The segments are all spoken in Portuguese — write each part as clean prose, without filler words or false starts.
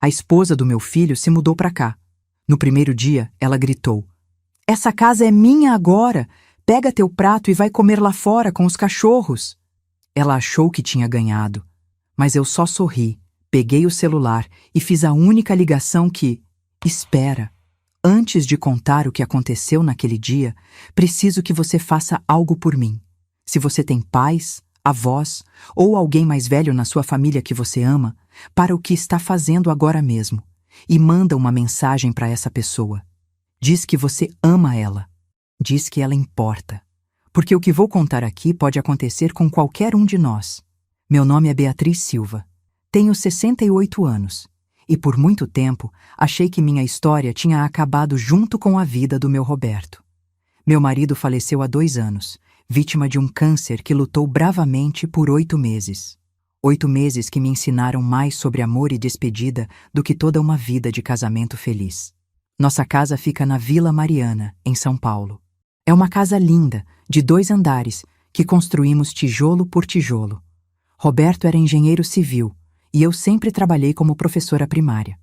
A esposa do meu filho se mudou para cá. No primeiro dia, ela gritou: "Essa casa é minha agora! Pega teu prato e vai comer lá fora com os cachorros!" Ela achou que tinha ganhado, mas eu só sorri, peguei o celular e fiz a única ligação que... Espera! Antes de contar o que aconteceu naquele dia, preciso que você faça algo por mim. Se você tem pais, avós ou alguém mais velho na sua família que você ama, para o que está fazendo agora mesmo e manda uma mensagem para essa pessoa. Diz que você ama ela. Diz que ela importa. Porque o que vou contar aqui pode acontecer com qualquer um de nós. Meu nome é Beatriz Silva. Tenho 68 anos. E por muito tempo achei que minha história tinha acabado junto com a vida do meu Roberto. Meu marido faleceu há 2 anos, vítima de um câncer que lutou bravamente por 8 meses. 8 meses que me ensinaram mais sobre amor e despedida do que toda uma vida de casamento feliz. Nossa casa fica na Vila Mariana, em São Paulo. É uma casa linda, de 2 andares, que construímos tijolo por tijolo. Roberto era engenheiro civil, e eu sempre trabalhei como professora primária.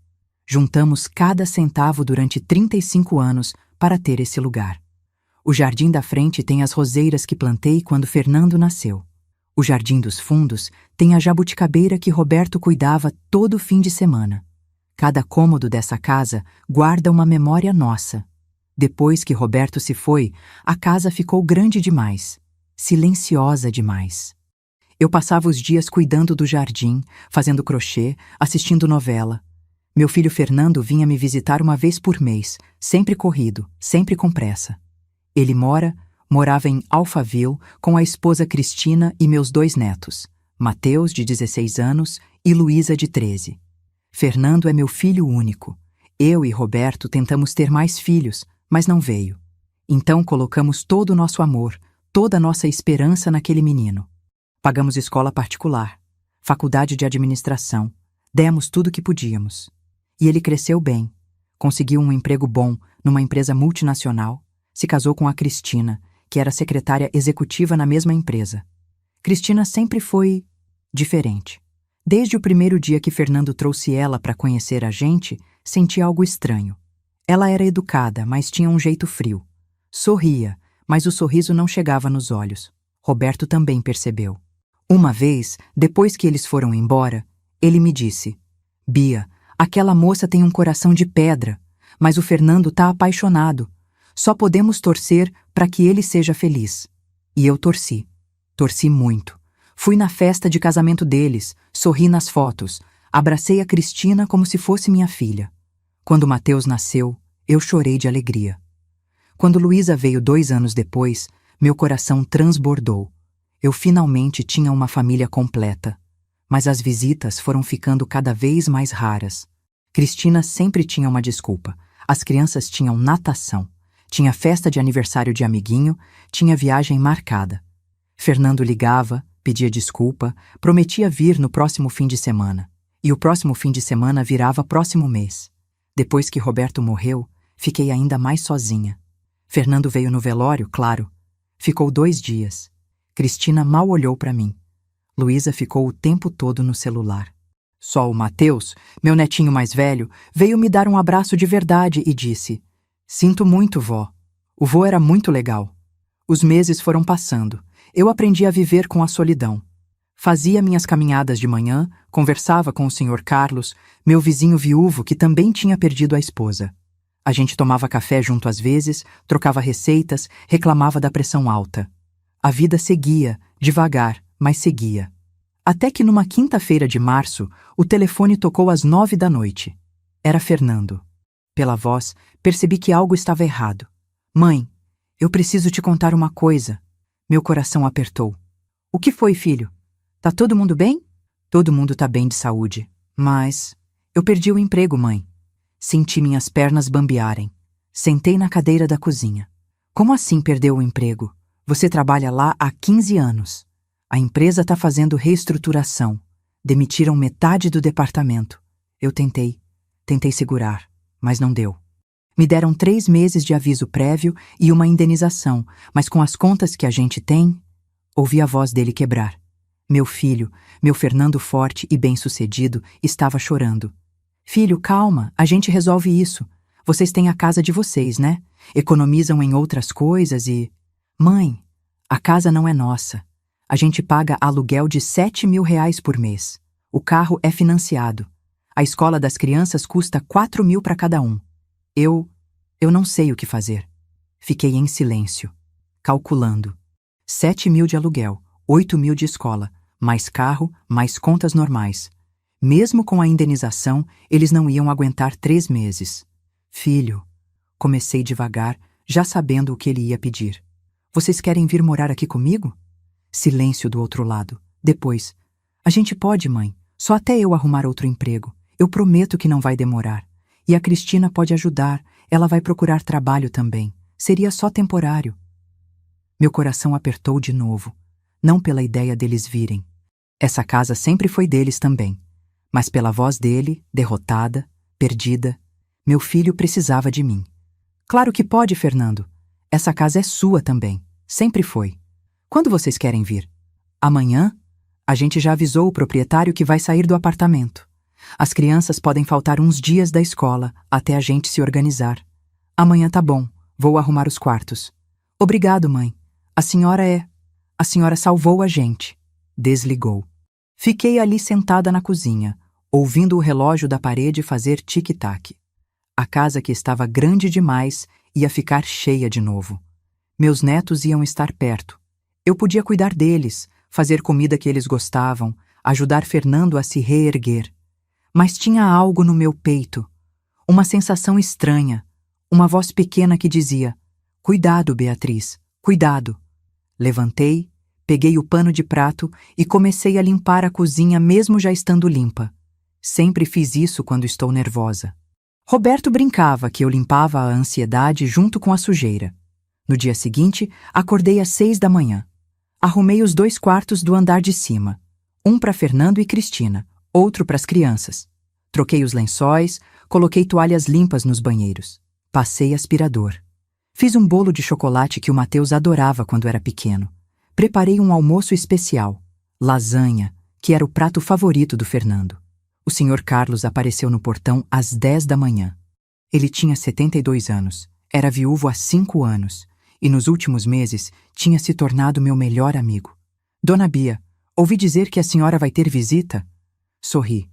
Juntamos cada centavo durante 35 anos para ter esse lugar. O jardim da frente tem as roseiras que plantei quando Fernando nasceu. O jardim dos fundos tem a jabuticabeira que Roberto cuidava todo fim de semana. Cada cômodo dessa casa guarda uma memória nossa. Depois que Roberto se foi, a casa ficou grande demais, silenciosa demais. Eu passava os dias cuidando do jardim, fazendo crochê, assistindo novela. Meu filho Fernando vinha me visitar uma vez por mês, sempre corrido, sempre com pressa. Ele morava em Alphaville com a esposa Cristina e meus 2 netos, Mateus, de 16 anos, e Luísa, de 13. Fernando é meu filho único. Eu e Roberto tentamos ter mais filhos, mas não veio. Então colocamos todo o nosso amor, toda a nossa esperança naquele menino. Pagamos escola particular, faculdade de administração, demos tudo o que podíamos. E ele cresceu bem, conseguiu um emprego bom numa empresa multinacional, se casou com a Cristina, que era secretária executiva na mesma empresa. Cristina sempre foi diferente. Desde o primeiro dia que Fernando trouxe ela para conhecer a gente, senti algo estranho. Ela era educada, mas tinha um jeito frio. Sorria, mas o sorriso não chegava nos olhos. Roberto também percebeu. Uma vez, depois que eles foram embora, ele me disse: "Bia, aquela moça tem um coração de pedra, mas o Fernando tá apaixonado. Só podemos torcer para que ele seja feliz." E eu torci. Torci muito. Fui na festa de casamento deles, sorri nas fotos, abracei a Cristina como se fosse minha filha. Quando Mateus nasceu, eu chorei de alegria. Quando Luísa veio 2 anos depois, meu coração transbordou. Eu finalmente tinha uma família completa. Mas as visitas foram ficando cada vez mais raras. Cristina sempre tinha uma desculpa. As crianças tinham natação. Tinha festa de aniversário de amiguinho, tinha viagem marcada. Fernando ligava, pedia desculpa, prometia vir no próximo fim de semana. E o próximo fim de semana virava próximo mês. Depois que Roberto morreu, fiquei ainda mais sozinha. Fernando veio no velório, claro. Ficou 2 dias. Cristina mal olhou para mim. Luísa ficou o tempo todo no celular. Só o Mateus, meu netinho mais velho, veio me dar um abraço de verdade e disse: "Sinto muito, vó. O vô era muito legal." Os meses foram passando. Eu aprendi a viver com a solidão. Fazia minhas caminhadas de manhã, conversava com o Sr. Carlos, meu vizinho viúvo que também tinha perdido a esposa. A gente tomava café junto às vezes, trocava receitas, reclamava da pressão alta. A vida seguia, devagar, mas seguia. Até que numa quinta-feira de março, o telefone tocou às 9 da noite. Era Fernando. Pela voz, percebi que algo estava errado. "Mãe, eu preciso te contar uma coisa." Meu coração apertou. "O que foi, filho? Tá todo mundo bem?" "Todo mundo tá bem de saúde. Mas eu perdi o emprego, mãe." Senti minhas pernas bambearem. Sentei na cadeira da cozinha. "Como assim perdeu o emprego? Você trabalha lá há 15 anos. A empresa tá fazendo reestruturação. Demitiram metade do departamento." Eu tentei segurar, mas não deu. Me deram 3 meses de aviso prévio e uma indenização, mas com as contas que a gente tem... Ouvi a voz dele quebrar. Meu filho, meu Fernando forte e bem-sucedido, estava chorando. Filho, calma, a gente resolve isso. Vocês têm a casa de vocês, né? Economizam em outras coisas e... Mãe, a casa não é nossa. A gente paga aluguel de R$ 7.000 por mês. O carro é financiado. A escola das crianças custa 4.000 para cada um. Eu não sei o que fazer. Fiquei em silêncio, calculando. 7.000 de aluguel, 8.000 de escola, mais carro, mais contas normais. Mesmo com a indenização, eles não iam aguentar 3 meses. Filho, comecei devagar, já sabendo o que ele ia pedir. Vocês querem vir morar aqui comigo? Silêncio do outro lado. Depois, a gente pode, mãe, só até eu arrumar outro emprego. Eu prometo que não vai demorar. E a Cristina pode ajudar, ela vai procurar trabalho também. Seria só temporário. Meu coração apertou de novo, não pela ideia deles virem. Essa casa sempre foi deles também, mas pela voz dele, derrotada, perdida. Meu filho precisava de mim. Claro que pode, Fernando. Essa casa é sua também, sempre foi. Quando vocês querem vir? Amanhã? A gente já avisou o proprietário que vai sair do apartamento. As crianças podem faltar uns dias da escola até a gente se organizar. Amanhã tá bom, vou arrumar os quartos. Obrigado, mãe. A senhora salvou a gente. Desligou. Fiquei ali sentada na cozinha, ouvindo o relógio da parede fazer tic-tac. A casa que estava grande demais ia ficar cheia de novo. Meus netos iam estar perto. Eu podia cuidar deles, fazer comida que eles gostavam, ajudar Fernando a se reerguer. Mas tinha algo no meu peito, uma sensação estranha, uma voz pequena que dizia: "Cuidado, Beatriz, cuidado." Levantei, peguei o pano de prato e comecei a limpar a cozinha mesmo já estando limpa. Sempre fiz isso quando estou nervosa. Roberto brincava que eu limpava a ansiedade junto com a sujeira. No dia seguinte, acordei às 6 da manhã. Arrumei os 2 quartos do andar de cima, um para Fernando e Cristina, outro para as crianças. Troquei os lençóis, coloquei toalhas limpas nos banheiros. Passei aspirador. Fiz um bolo de chocolate que o Mateus adorava quando era pequeno. Preparei um almoço especial, lasanha, que era o prato favorito do Fernando. O Sr. Carlos apareceu no portão às 10 da manhã. Ele tinha 72 anos, era viúvo há 5 anos e nos últimos meses tinha se tornado meu melhor amigo. Dona Bia, ouvi dizer que a senhora vai ter visita? Sorri.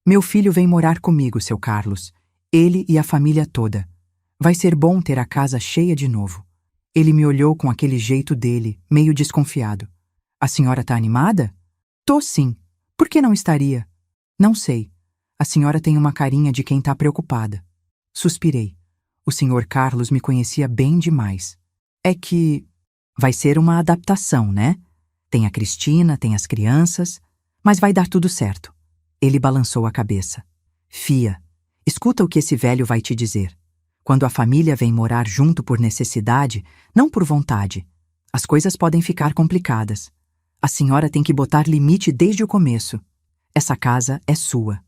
Meu filho vem morar comigo, seu Carlos. Ele e a família toda. Vai ser bom ter a casa cheia de novo. Ele me olhou com aquele jeito dele, meio desconfiado. A senhora tá animada? Tô sim. Por que não estaria? Não sei. A senhora tem uma carinha de quem tá preocupada. Suspirei. O senhor Carlos me conhecia bem demais. É que... vai ser uma adaptação, né? Tem a Cristina, tem as crianças, mas vai dar tudo certo. Ele balançou a cabeça. Fia, escuta o que esse velho vai te dizer. Quando a família vem morar junto por necessidade, não por vontade, as coisas podem ficar complicadas. A senhora tem que botar limite desde o começo. Essa casa é sua.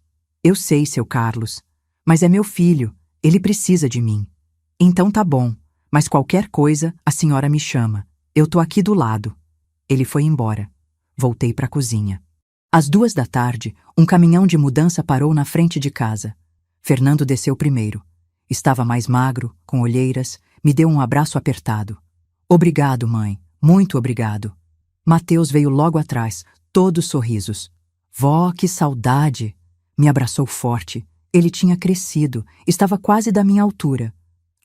Eu sei, seu Carlos, mas é meu filho, ele precisa de mim. Então tá bom, mas qualquer coisa a senhora me chama. Eu tô aqui do lado. Ele foi embora. Voltei para a cozinha. Às 2 da tarde, um caminhão de mudança parou na frente de casa. Fernando desceu primeiro. Estava mais magro, com olheiras, me deu um abraço apertado. Obrigado, mãe, muito obrigado. Mateus veio logo atrás, todos sorrisos. Vó, que saudade! Me abraçou forte. Ele tinha crescido, estava quase da minha altura.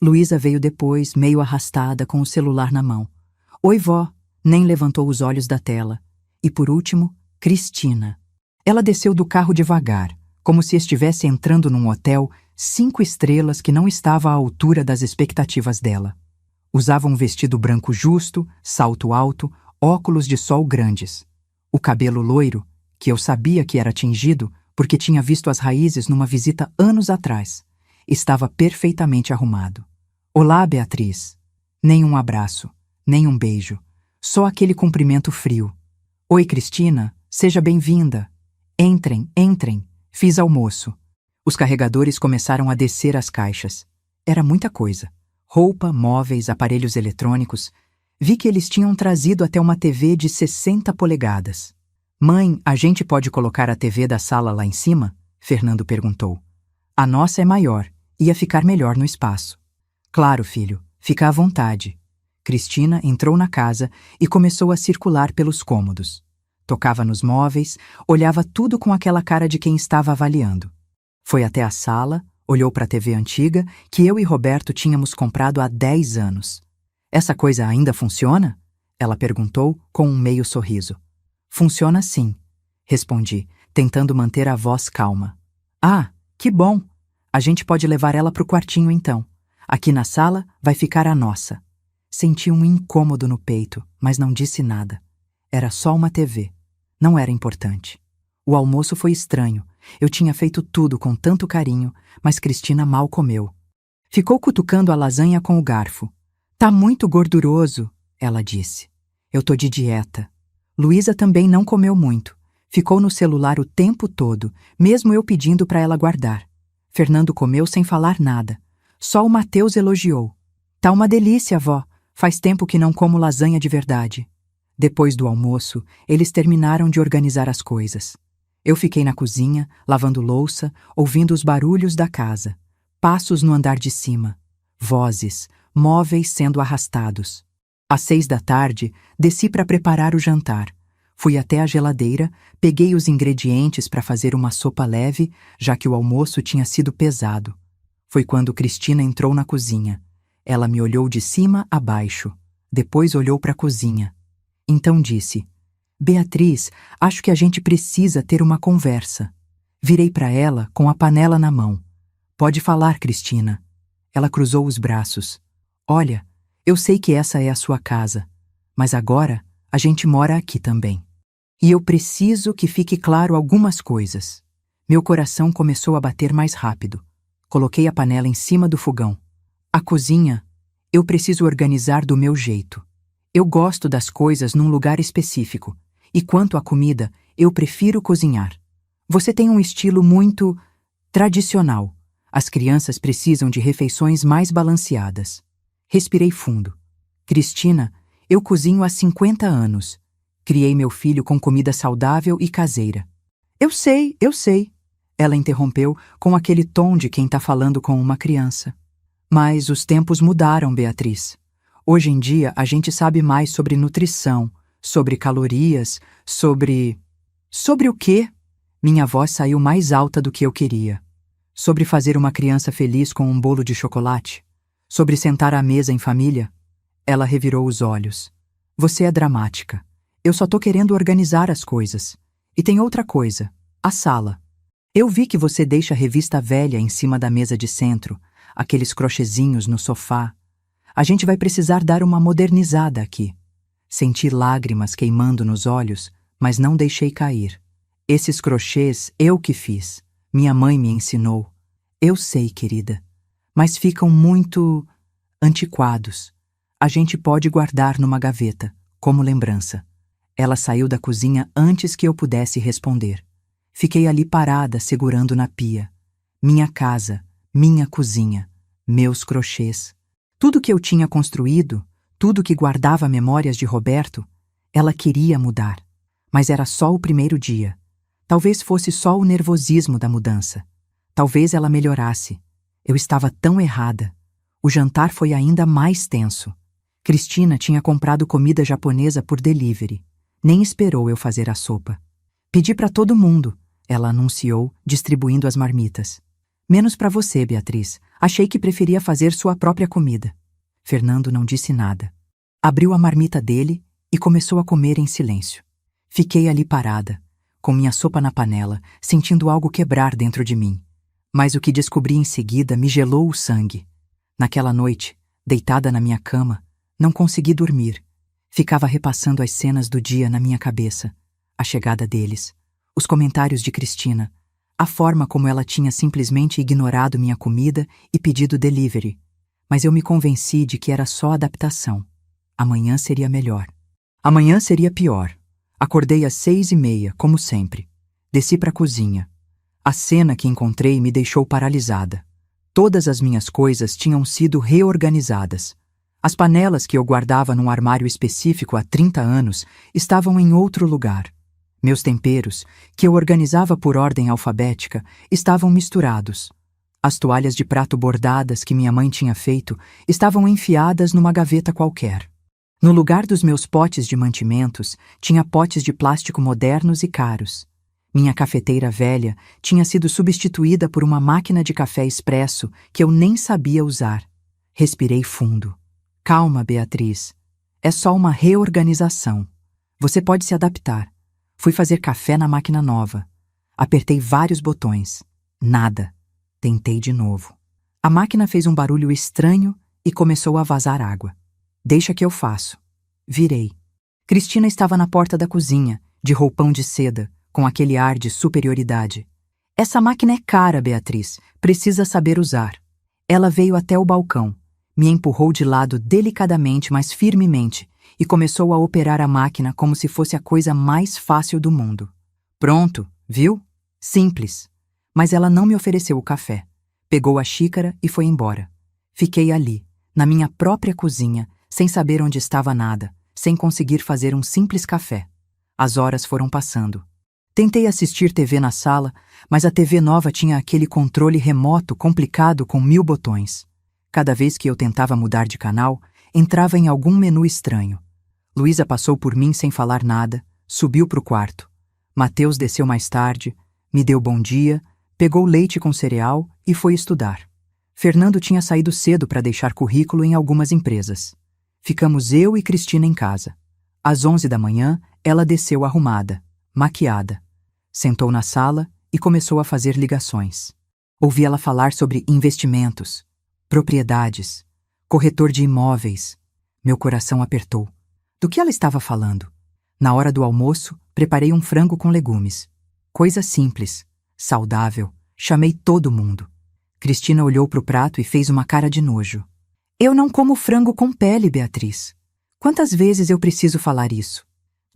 Luísa veio depois, meio arrastada, com o celular na mão. Oi, vó. Nem levantou os olhos da tela. E por último, Cristina. Ela desceu do carro devagar, como se estivesse entrando num hotel 5 estrelas que não estava à altura das expectativas dela. Usava um vestido branco justo, salto alto, óculos de sol grandes. O cabelo loiro, que eu sabia que era tingido porque tinha visto as raízes numa visita anos atrás, estava perfeitamente arrumado. Olá, Beatriz. Nem um abraço, nem um beijo, só aquele cumprimento frio. Oi, Cristina, seja bem-vinda. Entrem, entrem. Fiz almoço. Os carregadores começaram a descer as caixas. Era muita coisa. Roupa, móveis, aparelhos eletrônicos. Vi que eles tinham trazido até uma TV de 60 polegadas. Mãe, a gente pode colocar a TV da sala lá em cima? Fernando perguntou. A nossa é maior, ia ficar melhor no espaço. Claro, filho, fica à vontade. Cristina entrou na casa e começou a circular pelos cômodos. Tocava nos móveis, olhava tudo com aquela cara de quem estava avaliando. Foi até a sala, olhou para a TV antiga que eu e Roberto tínhamos comprado há 10 anos. Essa coisa ainda funciona? Ela perguntou com um meio sorriso. Funciona sim, respondi, tentando manter a voz calma. Ah, que bom! A gente pode levar ela para o quartinho então. Aqui na sala vai ficar a nossa. Senti um incômodo no peito, mas não disse nada. Era só uma TV. Não era importante. O almoço foi estranho. Eu tinha feito tudo com tanto carinho, mas Cristina mal comeu. Ficou cutucando a lasanha com o garfo. Tá muito gorduroso, ela disse. Eu tô de dieta. Luísa também não comeu muito. Ficou no celular o tempo todo, mesmo eu pedindo para ela guardar. Fernando comeu sem falar nada. Só o Mateus elogiou. Tá uma delícia, vó. Faz tempo que não como lasanha de verdade. Depois do almoço, eles terminaram de organizar as coisas. Eu fiquei na cozinha, lavando louça, ouvindo os barulhos da casa. Passos no andar de cima. Vozes, móveis sendo arrastados. Às 6 da tarde, desci para preparar o jantar. Fui até a geladeira, peguei os ingredientes para fazer uma sopa leve, já que o almoço tinha sido pesado. Foi quando Cristina entrou na cozinha. Ela me olhou de cima a baixo. Depois olhou para a cozinha. Então disse: Beatriz, acho que a gente precisa ter uma conversa. Virei para ela com a panela na mão. Pode falar, Cristina. Ela cruzou os braços. Olha, eu sei que essa é a sua casa, mas agora a gente mora aqui também. E eu preciso que fique claro algumas coisas. Meu coração começou a bater mais rápido. Coloquei a panela em cima do fogão. A cozinha, eu preciso organizar do meu jeito. Eu gosto das coisas num lugar específico. E quanto à comida, eu prefiro cozinhar. Você tem um estilo muito tradicional. As crianças precisam de refeições mais balanceadas. Respirei fundo. Cristina, eu cozinho há 50 anos. Criei meu filho com comida saudável e caseira. Eu sei. Ela interrompeu com aquele tom de quem está falando com uma criança. Mas os tempos mudaram, Beatriz. Hoje em dia a gente sabe mais sobre nutrição, sobre calorias, sobre... Sobre o quê? Minha voz saiu mais alta do que eu queria. Sobre fazer uma criança feliz com um bolo de chocolate? Sobre sentar à mesa em família? Ela revirou os olhos. Você é dramática. Eu só tô querendo organizar as coisas. E tem outra coisa. A sala. Eu vi que você deixa a revista velha em cima da mesa de centro, aqueles crochêzinhos no sofá. A gente vai precisar dar uma modernizada aqui. Senti lágrimas queimando nos olhos, mas não deixei cair. Esses crochês eu que fiz. Minha mãe me ensinou. Eu sei, querida. Mas ficam muito antiquados. A gente pode guardar numa gaveta, como lembrança. Ela saiu da cozinha antes que eu pudesse responder. Fiquei ali parada, segurando na pia. Minha casa, minha cozinha, meus crochês. Tudo que eu tinha construído, tudo que guardava memórias de Roberto, ela queria mudar. Mas era só o primeiro dia. Talvez fosse só o nervosismo da mudança. Talvez ela melhorasse. Eu estava tão errada. O jantar foi ainda mais tenso. Cristina tinha comprado comida japonesa por delivery. Nem esperou eu fazer a sopa. Pedi para todo mundo, ela anunciou, distribuindo as marmitas. Menos para você, Beatriz. Achei que preferia fazer sua própria comida. Fernando não disse nada. Abriu a marmita dele e começou a comer em silêncio. Fiquei ali parada, com minha sopa na panela, sentindo algo quebrar dentro de mim. Mas o que descobri em seguida me gelou o sangue. Naquela noite, deitada na minha cama, não consegui dormir. Ficava repassando as cenas do dia na minha cabeça. A chegada deles, os comentários de Cristina, a forma como ela tinha simplesmente ignorado minha comida e pedido delivery. Mas eu me convenci de que era só adaptação. Amanhã seria melhor. Amanhã seria pior. Acordei às 6h30, como sempre. Desci para a cozinha. A cena que encontrei me deixou paralisada. Todas as minhas coisas tinham sido reorganizadas. As panelas que eu guardava num armário específico há 30 anos estavam em outro lugar. Meus temperos, que eu organizava por ordem alfabética, estavam misturados. As toalhas de prato bordadas que minha mãe tinha feito estavam enfiadas numa gaveta qualquer. No lugar dos meus potes de mantimentos, tinha potes de plástico modernos e caros. Minha cafeteira velha tinha sido substituída por uma máquina de café expresso que eu nem sabia usar. Respirei fundo. Calma, Beatriz. É só uma reorganização. Você pode se adaptar. Fui fazer café na máquina nova. Apertei vários botões. Nada. Tentei de novo. A máquina fez um barulho estranho e começou a vazar água. Deixa que eu faço. Virei. Cristina estava na porta da cozinha, de roupão de seda, com aquele ar de superioridade. Essa máquina é cara, Beatriz. Precisa saber usar. Ela veio até o balcão, me empurrou de lado delicadamente, mas firmemente, e começou a operar a máquina como se fosse a coisa mais fácil do mundo. Pronto, viu? Simples. Mas ela não me ofereceu o café. Pegou a xícara e foi embora. Fiquei ali, na minha própria cozinha, sem saber onde estava nada, sem conseguir fazer um simples café. As horas foram passando. Tentei assistir TV na sala, mas a TV nova tinha aquele controle remoto complicado com 1000 botões. Cada vez que eu tentava mudar de canal, entrava em algum menu estranho. Luísa passou por mim sem falar nada, subiu para o quarto. Mateus desceu mais tarde, me deu bom dia, pegou leite com cereal e foi estudar. Fernando tinha saído cedo para deixar currículo em algumas empresas. Ficamos eu e Cristina em casa. Às 11 da manhã, ela desceu arrumada, maquiada. Sentou na sala e começou a fazer ligações. Ouvi ela falar sobre investimentos, propriedades, corretor de imóveis. Meu coração apertou. Do que ela estava falando? Na hora do almoço, preparei um frango com legumes. Coisa simples, saudável. Chamei todo mundo. Cristina olhou para o prato e fez uma cara de nojo. Eu não como frango com pele, Beatriz. Quantas vezes eu preciso falar isso?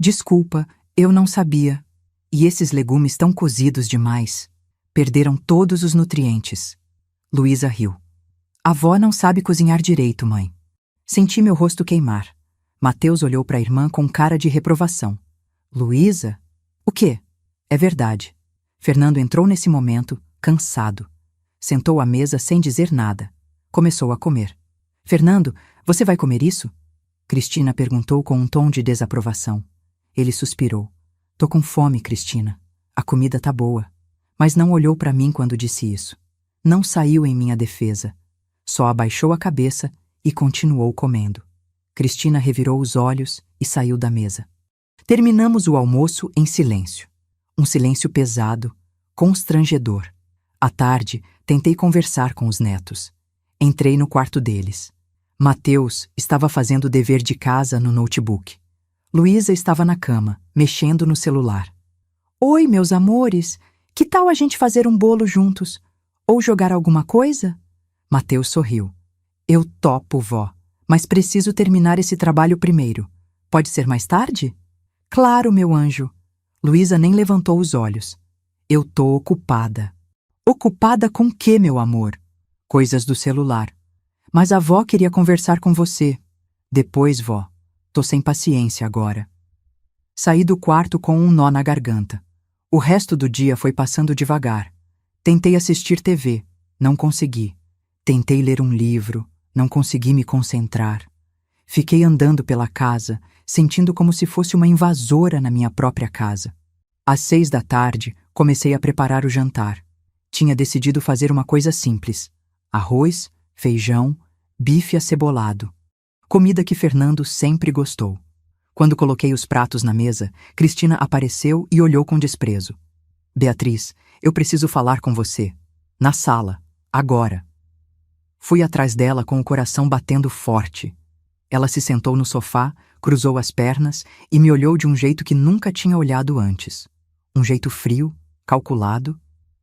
Desculpa, eu não sabia. E esses legumes estão cozidos demais. Perderam todos os nutrientes. Luísa riu. A avó não sabe cozinhar direito, mãe. Senti meu rosto queimar. Mateus olhou para a irmã com cara de reprovação. Luísa? O quê? É verdade. Fernando entrou nesse momento, cansado. Sentou à mesa sem dizer nada. Começou a comer. Fernando, você vai comer isso? Cristina perguntou com um tom de desaprovação. Ele suspirou. Tô com fome, Cristina. A comida tá boa. Mas não olhou para mim quando disse isso. Não saiu em minha defesa. Só abaixou a cabeça e continuou comendo. Cristina revirou os olhos e saiu da mesa. Terminamos o almoço em silêncio. Um silêncio pesado, constrangedor. À tarde, tentei conversar com os netos. Entrei no quarto deles. Mateus estava fazendo o dever de casa no notebook. Luísa estava na cama, mexendo no celular. Oi, meus amores, que tal a gente fazer um bolo juntos? Ou jogar alguma coisa? Mateus sorriu. Eu topo, vó, mas preciso terminar esse trabalho primeiro. Pode ser mais tarde? Claro, meu anjo. Luísa nem levantou os olhos. Eu tô ocupada. Ocupada com quê, meu amor? Coisas do celular. Mas a vó queria conversar com você. Depois, vó. Tô sem paciência agora. Saí do quarto com um nó na garganta. O resto do dia foi passando devagar. Tentei assistir TV. Não consegui. Tentei ler um livro. Não consegui me concentrar. Fiquei andando pela casa, sentindo como se fosse uma invasora na minha própria casa. Às 6 da tarde, comecei a preparar o jantar. Tinha decidido fazer uma coisa simples. Arroz, feijão, bife acebolado. Comida que Fernando sempre gostou. Quando coloquei os pratos na mesa, Cristina apareceu e olhou com desprezo. Beatriz, eu preciso falar com você. Na sala. Agora. Fui atrás dela com o coração batendo forte. Ela se sentou no sofá, cruzou as pernas e me olhou de um jeito que nunca tinha olhado antes. Um jeito frio, calculado.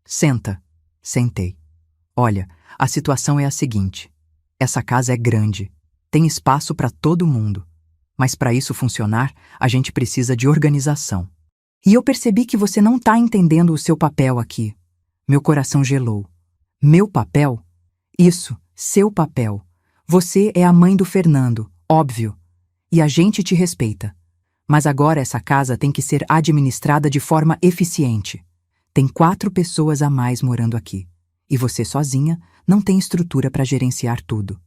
Senta. Sentei. Olha, a situação é a seguinte. Essa casa é grande. Tem espaço para todo mundo. Mas para isso funcionar, a gente precisa de organização. E eu percebi que você não está entendendo o seu papel aqui. Meu coração gelou. Meu papel? Isso, seu papel. Você é a mãe do Fernando, óbvio. E a gente te respeita. Mas agora essa casa tem que ser administrada de forma eficiente. Tem 4 pessoas a mais morando aqui. E você sozinha não tem estrutura para gerenciar tudo.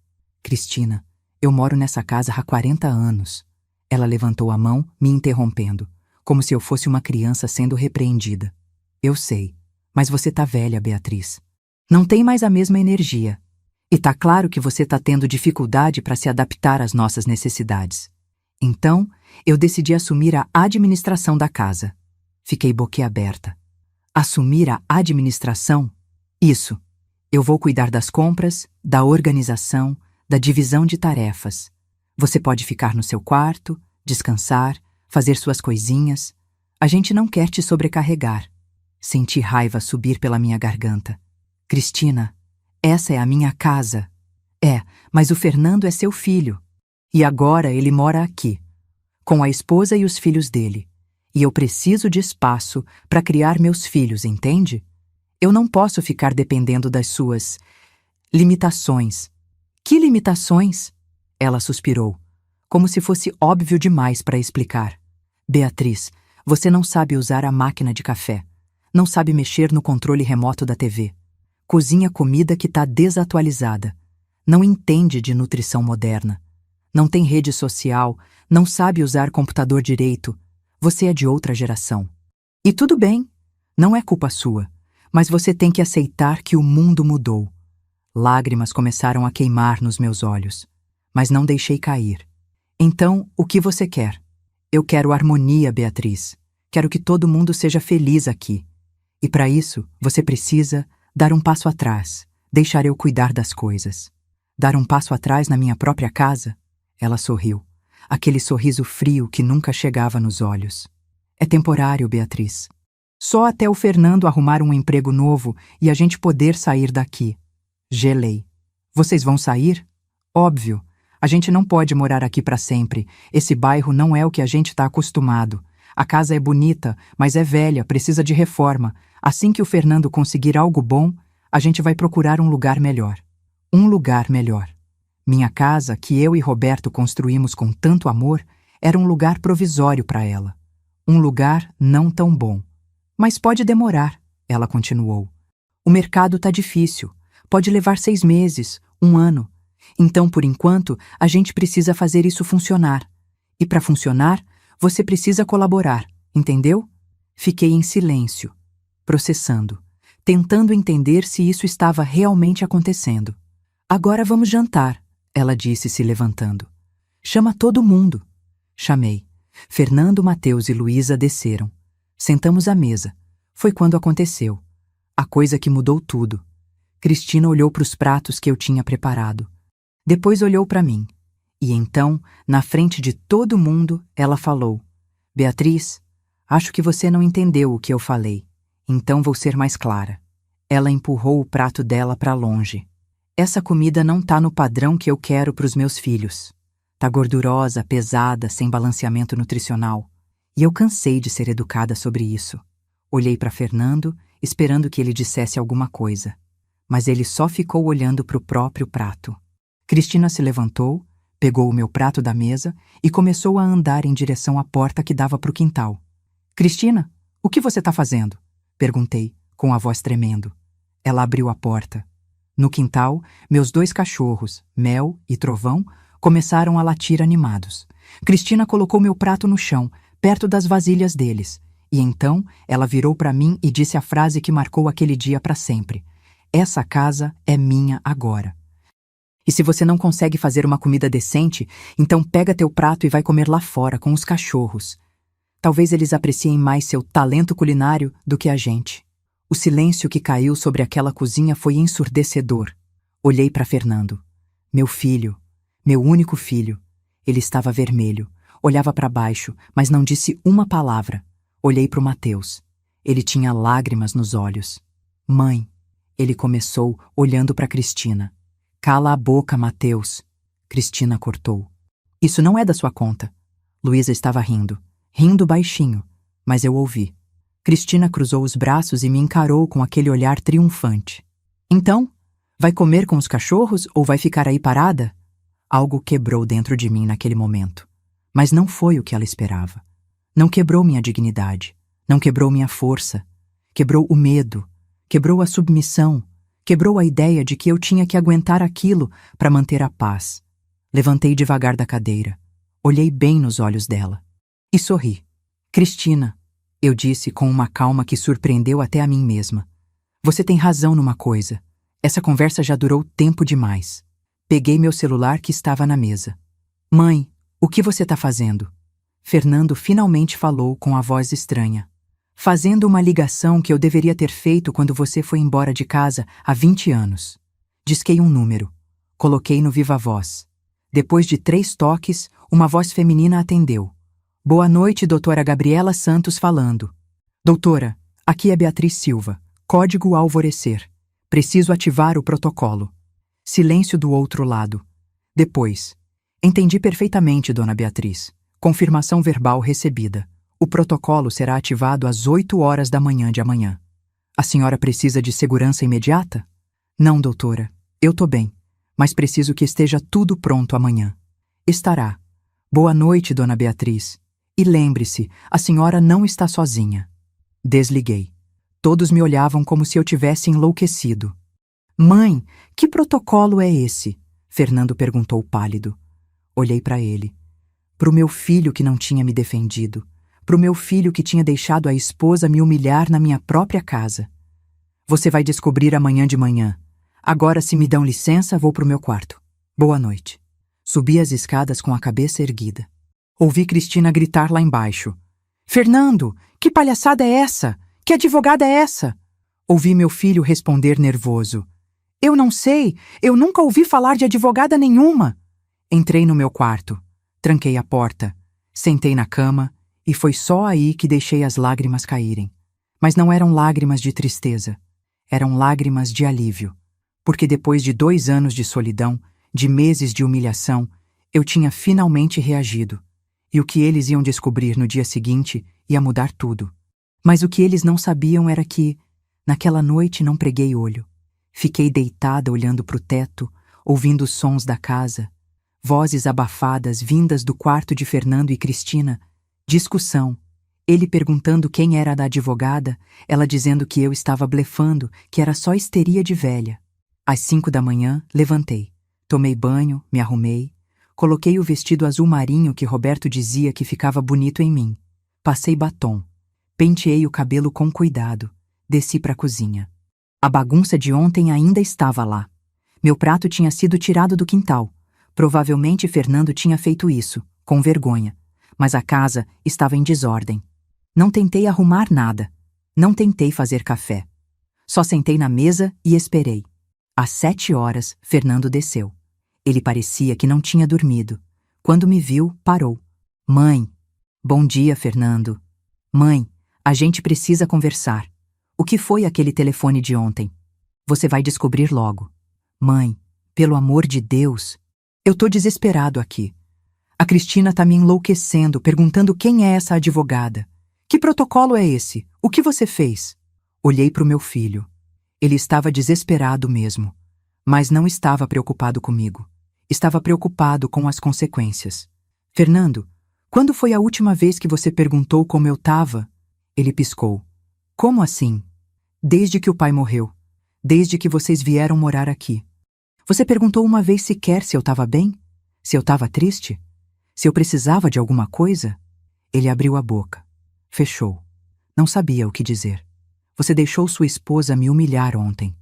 Cristina, eu moro nessa casa há 40 anos. Ela levantou a mão, me interrompendo, como se eu fosse uma criança sendo repreendida. Eu sei, mas você tá velha, Beatriz. Não tem mais a mesma energia. E tá claro que você tá tendo dificuldade para se adaptar às nossas necessidades. Então, eu decidi assumir a administração da casa. Fiquei boquiaberta. Assumir a administração? Isso. Eu vou cuidar das compras, da organização, da divisão de tarefas. Você pode ficar no seu quarto, descansar, fazer suas coisinhas. A gente não quer te sobrecarregar. Senti raiva subir pela minha garganta. Cristina, essa é a minha casa. É, mas o Fernando é seu filho. E agora ele mora aqui, com a esposa e os filhos dele. E eu preciso de espaço para criar meus filhos, entende? Eu não posso ficar dependendo das suas limitações. Que limitações? Ela suspirou, como se fosse óbvio demais para explicar. Beatriz, você não sabe usar a máquina de café. Não sabe mexer no controle remoto da TV. Cozinha comida que está desatualizada. Não entende de nutrição moderna. Não tem rede social, não sabe usar computador direito. Você é de outra geração. E tudo bem, não é culpa sua, mas você tem que aceitar que o mundo mudou. Lágrimas começaram a queimar nos meus olhos, mas não deixei cair. Então, o que você quer? Eu quero harmonia, Beatriz. Quero que todo mundo seja feliz aqui. E para isso, você precisa dar um passo atrás, deixar eu cuidar das coisas. Dar um passo atrás na minha própria casa? Ela sorriu, aquele sorriso frio que nunca chegava nos olhos. É temporário, Beatriz. Só até o Fernando arrumar um emprego novo e a gente poder sair daqui. Gelei. Vocês vão sair? Óbvio. A gente não pode morar aqui para sempre. Esse bairro não é o que a gente está acostumado. A casa é bonita, mas é velha, precisa de reforma. Assim que o Fernando conseguir algo bom, a gente vai procurar um lugar melhor. Um lugar melhor. Minha casa, que eu e Roberto construímos com tanto amor, era um lugar provisório para ela. Um lugar não tão bom. Mas pode demorar, ela continuou. O mercado tá difícil. Pode levar 6 meses, 1 ano. Então, por enquanto, a gente precisa fazer isso funcionar. E para funcionar, você precisa colaborar, entendeu? Fiquei em silêncio, processando, tentando entender se isso estava realmente acontecendo. Agora vamos jantar, ela disse, se levantando. Chama todo mundo. Chamei. Fernando, Mateus e Luísa desceram. Sentamos à mesa. Foi quando aconteceu. A coisa que mudou tudo. Cristina olhou para os pratos que eu tinha preparado. Depois olhou para mim. E então, na frente de todo mundo, ela falou: Beatriz, acho que você não entendeu o que eu falei. Então vou ser mais clara. Ela empurrou o prato dela para longe. Essa comida não tá no padrão que eu quero para os meus filhos. Tá gordurosa, pesada, sem balanceamento nutricional. E eu cansei de ser educada sobre isso. Olhei para Fernando, esperando que ele dissesse alguma coisa. Mas ele só ficou olhando para o próprio prato. Cristina se levantou, pegou o meu prato da mesa e começou a andar em direção à porta que dava para o quintal. Cristina, o que você está fazendo? Perguntei, com a voz tremendo. Ela abriu a porta. No quintal, meus 2 cachorros, Mel e Trovão, começaram a latir animados. Cristina colocou meu prato no chão, perto das vasilhas deles. E então, ela virou para mim e disse a frase que marcou aquele dia para sempre. Essa casa é minha agora. E se você não consegue fazer uma comida decente, então pega teu prato e vai comer lá fora com os cachorros. Talvez eles apreciem mais seu talento culinário do que a gente. O silêncio que caiu sobre aquela cozinha foi ensurdecedor. Olhei para Fernando. Meu filho, meu único filho. Ele estava vermelho. Olhava para baixo, mas não disse uma palavra. Olhei para o Mateus. Ele tinha lágrimas nos olhos. Mãe, ele começou olhando para Cristina. Cala a boca, Mateus. Cristina cortou. Isso não é da sua conta. Luísa estava rindo. Rindo baixinho, mas eu ouvi. Cristina cruzou os braços e me encarou com aquele olhar triunfante. Então, vai comer com os cachorros ou vai ficar aí parada? Algo quebrou dentro de mim naquele momento. Mas não foi o que ela esperava. Não quebrou minha dignidade. Não quebrou minha força. Quebrou o medo. Quebrou a submissão. Quebrou a ideia de que eu tinha que aguentar aquilo para manter a paz. Levantei devagar da cadeira. Olhei bem nos olhos dela. E sorri. Cristina, eu disse com uma calma que surpreendeu até a mim mesma. Você tem razão numa coisa. Essa conversa já durou tempo demais. Peguei meu celular que estava na mesa. Mãe, o que você está fazendo? Fernando finalmente falou com a voz estranha. Fazendo uma ligação que eu deveria ter feito quando você foi embora de casa há 20 anos. Disquei um número. Coloquei no viva voz. Depois de 3 toques, uma voz feminina atendeu. Boa noite, doutora Gabriela Santos falando. Doutora, aqui é Beatriz Silva. Código alvorecer. Preciso ativar o protocolo. Silêncio do outro lado. Depois. Entendi perfeitamente, dona Beatriz. Confirmação verbal recebida. O protocolo será ativado às 8 horas da manhã de amanhã. A senhora precisa de segurança imediata? Não, doutora. Eu tô bem. Mas preciso que esteja tudo pronto amanhã. Estará. Boa noite, dona Beatriz. E lembre-se, a senhora não está sozinha. Desliguei. Todos me olhavam como se eu tivesse enlouquecido. Mãe, que protocolo é esse? Fernando perguntou pálido. Olhei para ele. Pro meu filho que não tinha me defendido. Pro meu filho que tinha deixado a esposa me humilhar na minha própria casa. Você vai descobrir amanhã de manhã. Agora, se me dão licença, vou pro meu quarto. Boa noite. Subi as escadas com a cabeça erguida. Ouvi Cristina gritar lá embaixo. Fernando, que palhaçada é essa? Que advogada é essa? Ouvi meu filho responder nervoso. Eu não sei, eu nunca ouvi falar de advogada nenhuma. Entrei no meu quarto, tranquei a porta, sentei na cama e foi só aí que deixei as lágrimas caírem. Mas não eram lágrimas de tristeza, eram lágrimas de alívio. Porque depois de 2 anos de solidão, de meses de humilhação, eu tinha finalmente reagido. E o que eles iam descobrir no dia seguinte ia mudar tudo. Mas o que eles não sabiam era que, naquela noite, não preguei olho. Fiquei deitada olhando para o teto, ouvindo os sons da casa, vozes abafadas vindas do quarto de Fernando e Cristina, discussão, ele perguntando quem era a advogada, ela dizendo que eu estava blefando, que era só histeria de velha. Às 5 da manhã, levantei, tomei banho, me arrumei, coloquei o vestido azul marinho que Roberto dizia que ficava bonito em mim, passei batom, penteei o cabelo com cuidado, desci para a cozinha. A bagunça de ontem ainda estava lá. Meu prato tinha sido tirado do quintal. Provavelmente Fernando tinha feito isso, com vergonha. Mas a casa estava em desordem. Não tentei arrumar nada. Não tentei fazer café. Só sentei na mesa e esperei. Às 7 horas, Fernando desceu. Ele parecia que não tinha dormido. Quando me viu, parou. Mãe. Bom dia, Fernando. Mãe, a gente precisa conversar. O que foi aquele telefone de ontem? Você vai descobrir logo. Mãe, pelo amor de Deus. Eu tô desesperado aqui. A Cristina tá me enlouquecendo, perguntando quem é essa advogada. Que protocolo é esse? O que você fez? Olhei pro meu filho. Ele estava desesperado mesmo. Mas não estava preocupado comigo. Estava preocupado com as consequências. Fernando, quando foi a última vez que você perguntou como eu tava? Ele piscou. Como assim? Desde que o pai morreu. Desde que vocês vieram morar aqui. Você perguntou uma vez sequer se eu estava bem? Se eu estava triste? Se eu precisava de alguma coisa? Ele abriu a boca. Fechou. Não sabia o que dizer. Você deixou sua esposa me humilhar ontem.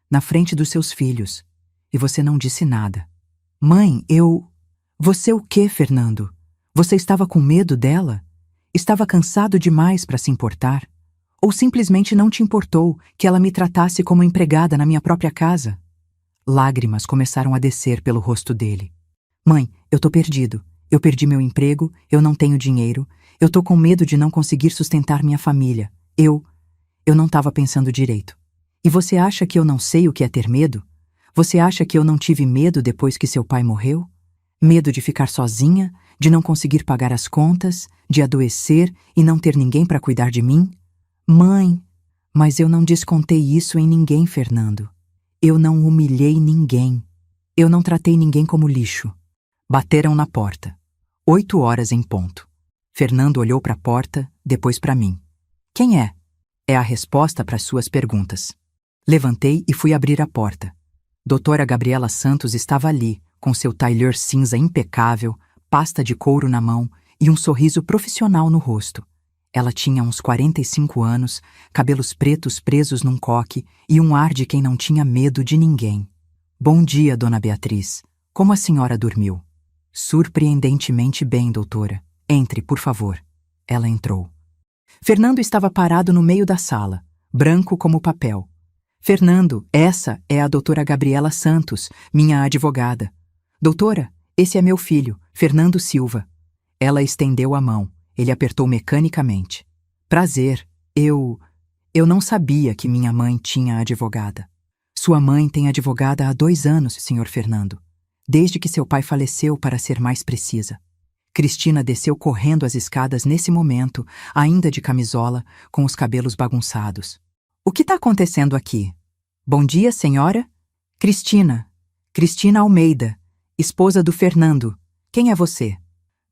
Na frente dos seus filhos. E você não disse nada. Mãe, eu... Você o quê, Fernando? Você estava com medo dela? Estava cansado demais para se importar? Ou simplesmente não te importou que ela me tratasse como empregada na minha própria casa? Lágrimas começaram a descer pelo rosto dele. Mãe, eu tô perdido. Eu perdi meu emprego, eu não tenho dinheiro, eu tô com medo de não conseguir sustentar minha família. Eu não estava pensando direito. E você acha que eu não sei o que é ter medo? Você acha que eu não tive medo depois que seu pai morreu? Medo de ficar sozinha, de não conseguir pagar as contas, de adoecer e não ter ninguém para cuidar de mim? Mãe, mas eu não descontei isso em ninguém, Fernando. Eu não humilhei ninguém. Eu não tratei ninguém como lixo. Bateram na porta. 8 horas em ponto. Fernando olhou para a porta, depois para mim. Quem é? É a resposta para suas perguntas. Levantei e fui abrir a porta. Doutora Gabriela Santos estava ali, com seu tailleur cinza impecável, pasta de couro na mão e um sorriso profissional no rosto. Ela tinha uns 45 anos, cabelos pretos presos num coque e um ar de quem não tinha medo de ninguém. Bom dia, dona Beatriz. Como a senhora dormiu? Surpreendentemente bem, doutora. Entre, por favor. Ela entrou. Fernando estava parado no meio da sala, branco como papel. Fernando, essa é a doutora Gabriela Santos, minha advogada. Doutora, esse é meu filho, Fernando Silva. Ela estendeu a mão. Ele apertou mecanicamente. Prazer, eu não sabia que minha mãe tinha advogada. Sua mãe tem advogada há 2 anos, senhor Fernando. Desde que seu pai faleceu, para ser mais precisa. Cristina desceu correndo as escadas nesse momento, ainda de camisola, com os cabelos bagunçados. O que está acontecendo aqui? Bom dia, senhora? Cristina Almeida, esposa do Fernando. Quem é você?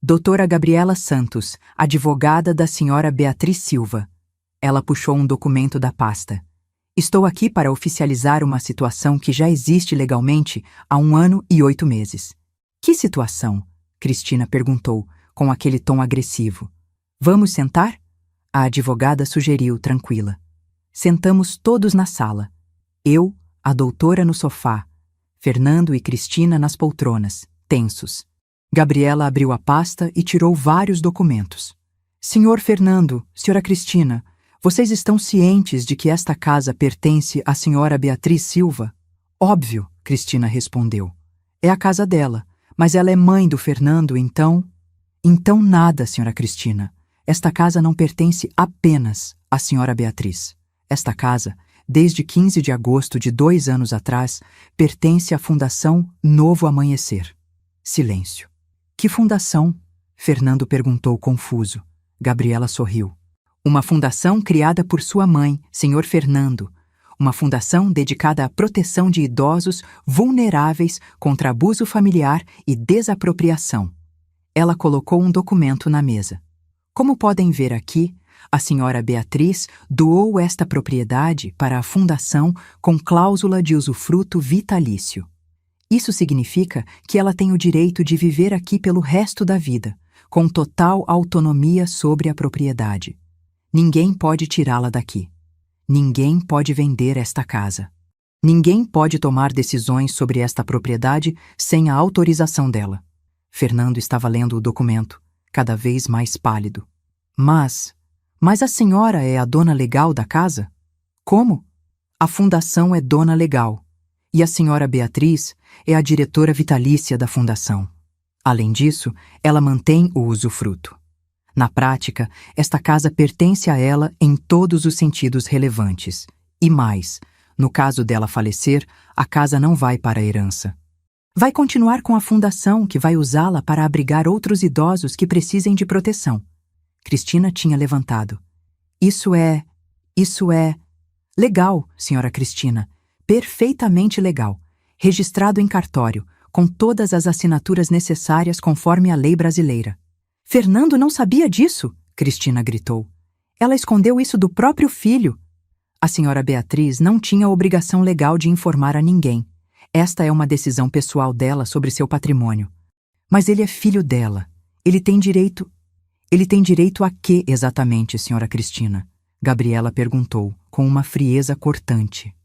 Doutora Gabriela Santos, advogada da senhora Beatriz Silva. Ela puxou um documento da pasta. Estou aqui para oficializar uma situação que já existe legalmente há 1 ano e 8 meses. Que situação? Cristina perguntou, com aquele tom agressivo. Vamos sentar? A advogada sugeriu, tranquila. Sentamos todos na sala. Eu, a doutora no sofá, Fernando e Cristina nas poltronas, tensos. Gabriela abriu a pasta e tirou vários documentos. Senhor Fernando, senhora Cristina, vocês estão cientes de que esta casa pertence à senhora Beatriz Silva? Óbvio, Cristina respondeu. É a casa dela, mas ela é mãe do Fernando, então... Então nada, senhora Cristina. Esta casa não pertence apenas à senhora Beatriz. Esta casa, desde 15 de agosto de 2 anos atrás, pertence à Fundação Novo Amanhecer. Silêncio. Que fundação? Fernando perguntou confuso. Gabriela sorriu. Uma fundação criada por sua mãe, senhor Fernando. Uma fundação dedicada à proteção de idosos vulneráveis contra abuso familiar e desapropriação. Ela colocou um documento na mesa. Como podem ver aqui, a senhora Beatriz doou esta propriedade para a fundação com cláusula de usufruto vitalício. Isso significa que ela tem o direito de viver aqui pelo resto da vida, com total autonomia sobre a propriedade. Ninguém pode tirá-la daqui. Ninguém pode vender esta casa. Ninguém pode tomar decisões sobre esta propriedade sem a autorização dela. Fernando estava lendo o documento, cada vez mais pálido. Mas a senhora é a dona legal da casa? Como? A fundação é dona legal. E a senhora Beatriz é a diretora vitalícia da fundação. Além disso, ela mantém o usufruto. Na prática, esta casa pertence a ela em todos os sentidos relevantes. E mais, no caso dela falecer, a casa não vai para a herança. Vai continuar com a fundação, que vai usá-la para abrigar outros idosos que precisem de proteção. Cristina tinha levantado. Isso é... Legal, senhora Cristina. Perfeitamente legal. Registrado em cartório, com todas as assinaturas necessárias conforme a lei brasileira. Fernando não sabia disso, Cristina gritou. Ela escondeu isso do próprio filho. A senhora Beatriz não tinha obrigação legal de informar a ninguém. Esta é uma decisão pessoal dela sobre seu patrimônio. Mas ele é filho dela. Ele tem direito... Ele tem direito a quê exatamente, senhora Cristina? Gabriela perguntou, com uma frieza cortante.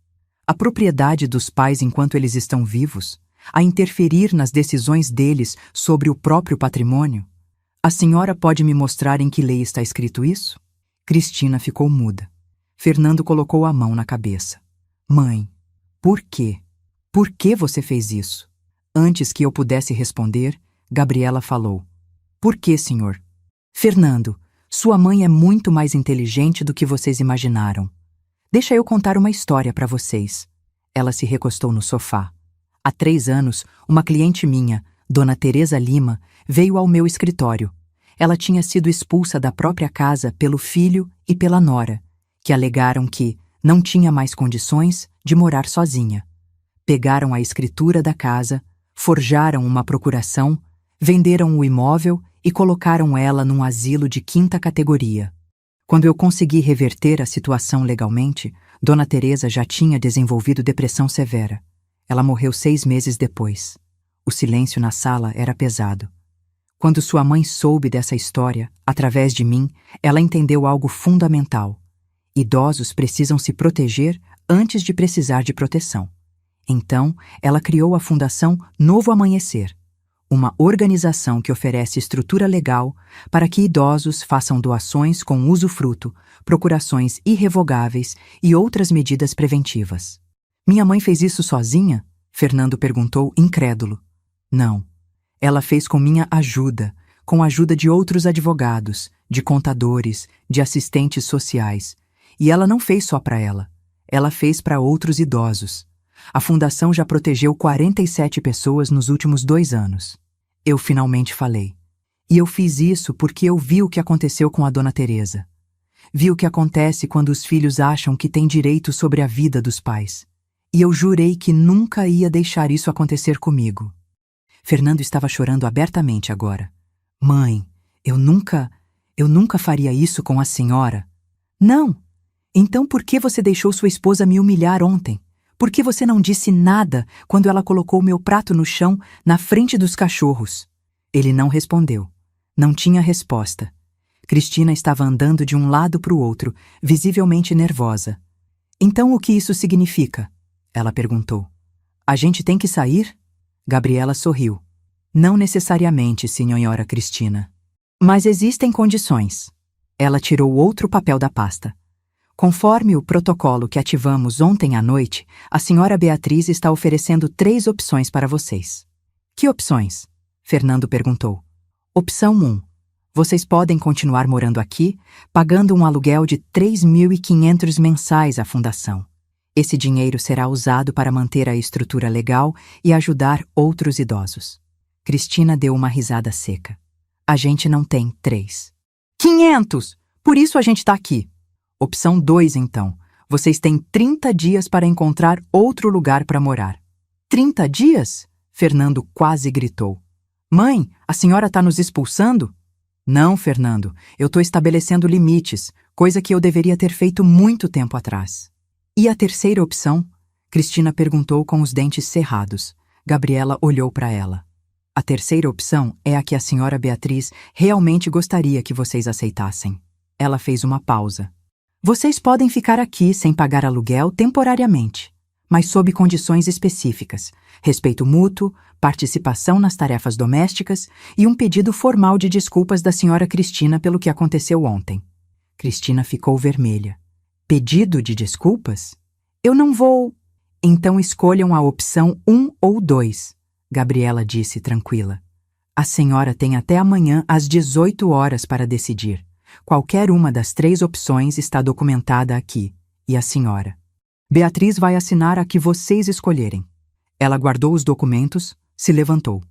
A propriedade dos pais enquanto eles estão vivos? A interferir nas decisões deles sobre o próprio patrimônio? A senhora pode me mostrar em que lei está escrito isso? Cristina ficou muda. Fernando colocou a mão na cabeça. Mãe, por quê? Por que você fez isso? Antes que eu pudesse responder, Gabriela falou. Por que, senhor? Fernando, sua mãe é muito mais inteligente do que vocês imaginaram. Deixa eu contar uma história para vocês. Ela se recostou no sofá. Há 3 anos, uma cliente minha, Dona Teresa Lima, veio ao meu escritório. Ela tinha sido expulsa da própria casa pelo filho e pela nora, que alegaram que não tinha mais condições de morar sozinha. Pegaram a escritura da casa, forjaram uma procuração, venderam o imóvel e colocaram ela num asilo de 5ª categoria. Quando eu consegui reverter a situação legalmente, Dona Teresa já tinha desenvolvido depressão severa. Ela morreu 6 meses depois. O silêncio na sala era pesado. Quando sua mãe soube dessa história, através de mim, ela entendeu algo fundamental. Idosos precisam se proteger antes de precisar de proteção. Então, ela criou a Fundação Novo Amanhecer, uma organização que oferece estrutura legal para que idosos façam doações com usufruto, procurações irrevogáveis e outras medidas preventivas. Minha mãe fez isso sozinha? Fernando perguntou, incrédulo. Não. Ela fez com minha ajuda, com a ajuda de outros advogados, de contadores, de assistentes sociais. E ela não fez só para ela. Ela fez para outros idosos. A fundação já protegeu 47 pessoas nos últimos 2 anos. Eu finalmente falei. E eu fiz isso porque eu vi o que aconteceu com a Dona Teresa. Vi o que acontece quando os filhos acham que têm direito sobre a vida dos pais. E eu jurei que nunca ia deixar isso acontecer comigo. Fernando estava chorando abertamente agora. Mãe, eu nunca faria isso com a senhora. Não. Então por que você deixou sua esposa me humilhar ontem? Por que você não disse nada quando ela colocou meu prato no chão na frente dos cachorros? Ele não respondeu. Não tinha resposta. Cristina estava andando de um lado para o outro, visivelmente nervosa. Então o que isso significa? Ela perguntou. A gente tem que sair? Gabriela sorriu. Não necessariamente, senhora Cristina. Mas existem condições. Ela tirou outro papel da pasta. Conforme o protocolo que ativamos ontem à noite, a senhora Beatriz está oferecendo 3 opções para vocês. Que opções? Fernando perguntou. Opção 1. Vocês podem continuar morando aqui, pagando um aluguel de 3.500 mensais à fundação. Esse dinheiro será usado para manter a estrutura legal e ajudar outros idosos. Cristina deu uma risada seca. A gente não tem 3. 500! Por isso a gente está aqui. Opção 2, então. Vocês têm 30 dias para encontrar outro lugar para morar. 30 dias? Fernando quase gritou. Mãe, a senhora está nos expulsando? Não, Fernando. Eu estou estabelecendo limites, coisa que eu deveria ter feito muito tempo atrás. E a terceira opção? Cristina perguntou com os dentes cerrados. Gabriela olhou para ela. A terceira opção é a que a senhora Beatriz realmente gostaria que vocês aceitassem. Ela fez uma pausa. Vocês podem ficar aqui sem pagar aluguel temporariamente, mas sob condições específicas, respeito mútuo, participação nas tarefas domésticas e um pedido formal de desculpas da senhora Cristina pelo que aconteceu ontem. Cristina ficou vermelha. Pedido de desculpas? Eu não vou... Então escolham a opção 1 ou 2, Gabriela disse tranquila. A senhora tem até amanhã às 18 horas para decidir. Qualquer uma das 3 opções está documentada aqui, e a senhora. Beatriz vai assinar a que vocês escolherem. Ela guardou os documentos, se levantou.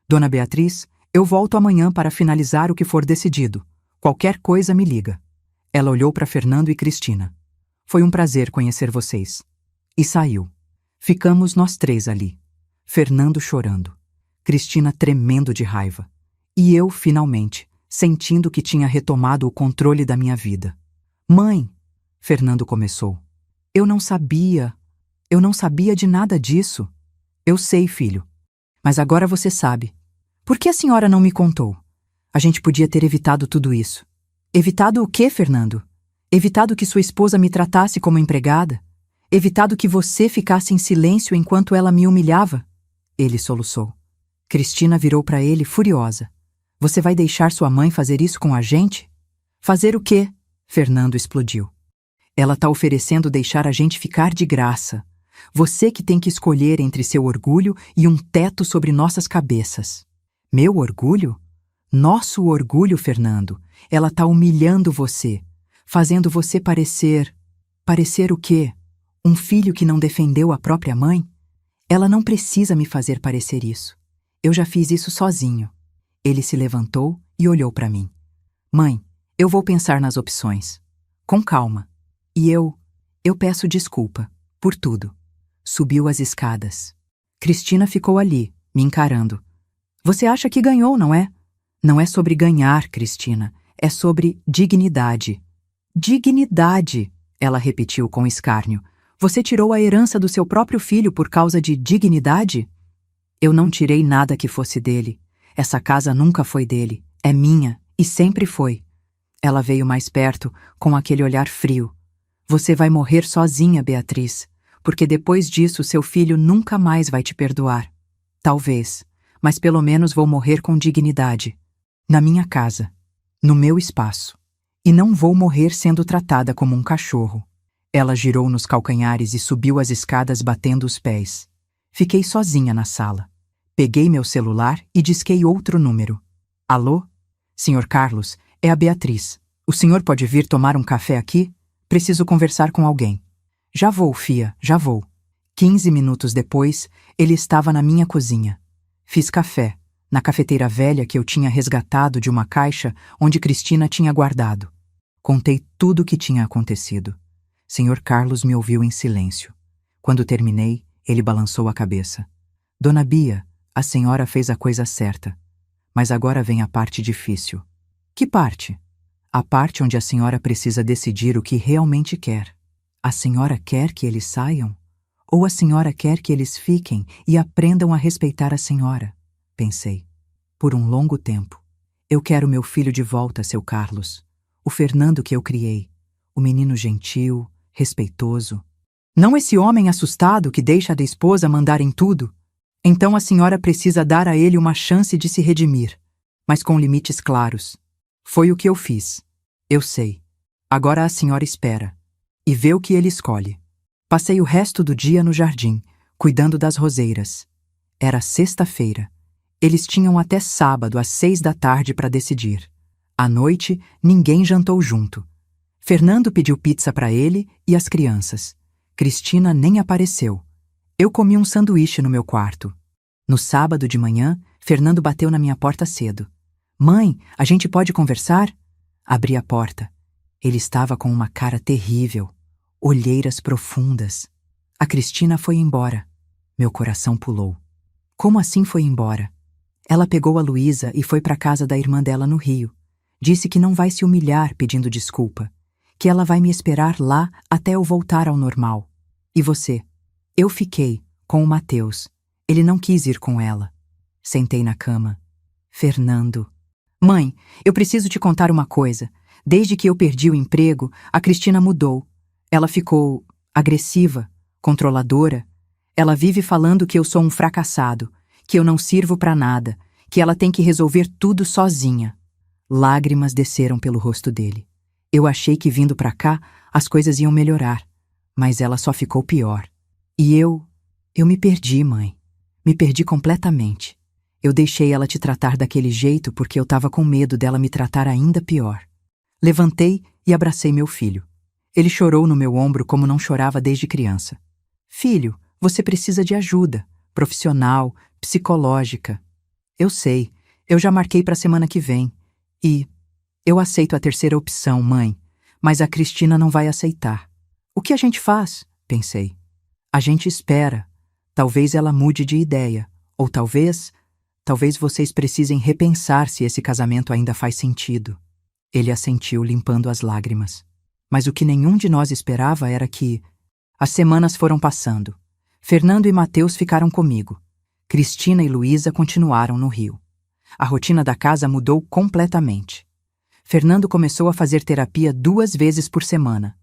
Dona Beatriz, eu volto amanhã para finalizar o que for decidido. Qualquer coisa me liga. Ela olhou para Fernando e Cristina. Foi um prazer conhecer vocês. E saiu. Ficamos nós 3 ali. Fernando chorando. Cristina tremendo de raiva. E eu, finalmente, sentindo que tinha retomado o controle da minha vida. Mãe, Fernando começou. Eu não sabia de nada disso. Eu sei, filho. Mas agora você sabe. Por que a senhora não me contou? A gente podia ter evitado tudo isso. Evitado o quê, Fernando? Evitado que sua esposa me tratasse como empregada? Evitado que você ficasse em silêncio enquanto ela me humilhava? Ele soluçou. Cristina virou para ele furiosa. Você vai deixar sua mãe fazer isso com a gente? Fazer o quê? Fernando explodiu. Ela está oferecendo deixar a gente ficar de graça. Você que tem que escolher entre seu orgulho e um teto sobre nossas cabeças. Meu orgulho? Nosso orgulho, Fernando. Ela está humilhando você, fazendo você parecer... Parecer o quê? Um filho que não defendeu a própria mãe? Ela não precisa me fazer parecer isso. Eu já fiz isso sozinho. Ele se levantou e olhou para mim. Mãe, eu vou pensar nas opções. Com calma. E eu peço desculpa por tudo. Subiu as escadas. Cristina ficou ali, me encarando. Você acha que ganhou, não é? Não é sobre ganhar, Cristina. É sobre dignidade. Dignidade! Ela repetiu com escárnio. Você tirou a herança do seu próprio filho por causa de dignidade? Eu não tirei nada que fosse dele. Essa casa nunca foi dele. É minha, e sempre foi. Ela veio mais perto, com aquele olhar frio. Você vai morrer sozinha, Beatriz, porque depois disso seu filho nunca mais vai te perdoar. Talvez, mas pelo menos vou morrer com dignidade. Na minha casa, no meu espaço. E não vou morrer sendo tratada como um cachorro. Ela girou nos calcanhares e subiu as escadas batendo os pés. Fiquei sozinha na sala. Peguei meu celular e disquei outro número. Alô? Senhor Carlos, é a Beatriz. O senhor pode vir tomar um café aqui? Preciso conversar com alguém. Já vou, fia, já vou. 15 minutos depois, ele estava na minha cozinha. Fiz café, na cafeteira velha que eu tinha resgatado de uma caixa onde Cristina tinha guardado. Contei tudo o que tinha acontecido. Senhor Carlos me ouviu em silêncio. Quando terminei, ele balançou a cabeça. Dona Bia, a senhora fez a coisa certa. Mas agora vem a parte difícil. Que parte? A parte onde a senhora precisa decidir o que realmente quer. A senhora quer que eles saiam? Ou a senhora quer que eles fiquem e aprendam a respeitar a senhora? Pensei. Por um longo tempo. Eu quero meu filho de volta, seu Carlos. O Fernando que eu criei. O menino gentil, respeitoso. Não esse homem assustado que deixa a esposa mandar em tudo. Então a senhora precisa dar a ele uma chance de se redimir, mas com limites claros. Foi o que eu fiz. Eu sei. Agora a senhora espera. E vê o que ele escolhe. Passei o resto do dia no jardim, cuidando das roseiras. Era sexta-feira. Eles tinham até sábado às 6 da tarde para decidir. À noite, ninguém jantou junto. Fernando pediu pizza para ele e as crianças. Cristina nem apareceu. Eu comi um sanduíche no meu quarto. No sábado de manhã, Fernando bateu na minha porta cedo. Mãe, a gente pode conversar? Abri a porta. Ele estava com uma cara terrível, olheiras profundas. A Cristina foi embora. Meu coração pulou. Como assim foi embora? Ela pegou a Luísa e foi para a casa da irmã dela no Rio. Disse que não vai se humilhar pedindo desculpa, que ela vai me esperar lá até eu voltar ao normal. E você? Eu fiquei, com o Mateus. Ele não quis ir com ela. Sentei na cama. Fernando. Mãe, eu preciso te contar uma coisa. Desde que eu perdi o emprego, a Cristina mudou. Ela ficou agressiva, controladora. Ela vive falando que eu sou um fracassado, que eu não sirvo para nada, que ela tem que resolver tudo sozinha. Lágrimas desceram pelo rosto dele. Eu achei que vindo para cá as coisas iam melhorar, mas ela só ficou pior. E eu me perdi, mãe. Me perdi completamente. Eu deixei ela te tratar daquele jeito porque eu estava com medo dela me tratar ainda pior. Levantei e abracei meu filho. Ele chorou no meu ombro como não chorava desde criança. Filho, você precisa de ajuda, profissional, psicológica. Eu sei, eu já marquei para a semana que vem. E eu aceito a terceira opção, mãe, mas a Cristina não vai aceitar. O que a gente faz? Pensei. A gente espera. Talvez ela mude de ideia. Ou talvez vocês precisem repensar se esse casamento ainda faz sentido. Ele assentiu, limpando as lágrimas. Mas o que nenhum de nós esperava era que... As semanas foram passando. Fernando e Mateus ficaram comigo. Cristina e Luísa continuaram no Rio. A rotina da casa mudou completamente. Fernando começou a fazer terapia 2 vezes por semana.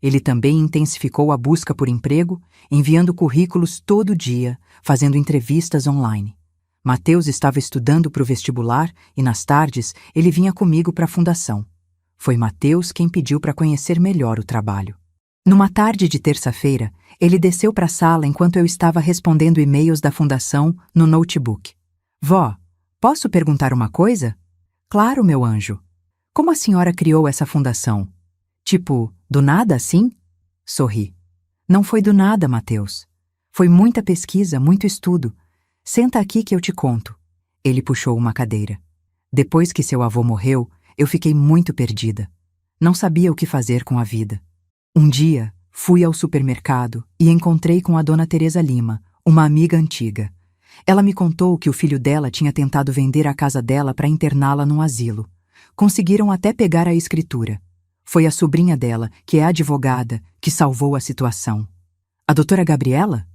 Ele também intensificou a busca por emprego, enviando currículos todo dia, fazendo entrevistas online. Mateus estava estudando para o vestibular e, nas tardes, ele vinha comigo para a fundação. Foi Mateus quem pediu para conhecer melhor o trabalho. Numa tarde de terça-feira, ele desceu para a sala enquanto eu estava respondendo e-mails da fundação no notebook. Vó, posso perguntar uma coisa? Claro, meu anjo. Como a senhora criou essa fundação? Tipo, do nada assim? Sorri. Não foi do nada, Mateus. Foi muita pesquisa, muito estudo. Senta aqui que eu te conto. Ele puxou uma cadeira. Depois que seu avô morreu, eu fiquei muito perdida. Não sabia o que fazer com a vida. Um dia, fui ao supermercado e encontrei com a dona Teresa Lima, uma amiga antiga. Ela me contou que o filho dela tinha tentado vender a casa dela para interná-la num asilo. Conseguiram até pegar a escritura. Foi a sobrinha dela, que é advogada, que salvou a situação. A doutora Gabriela?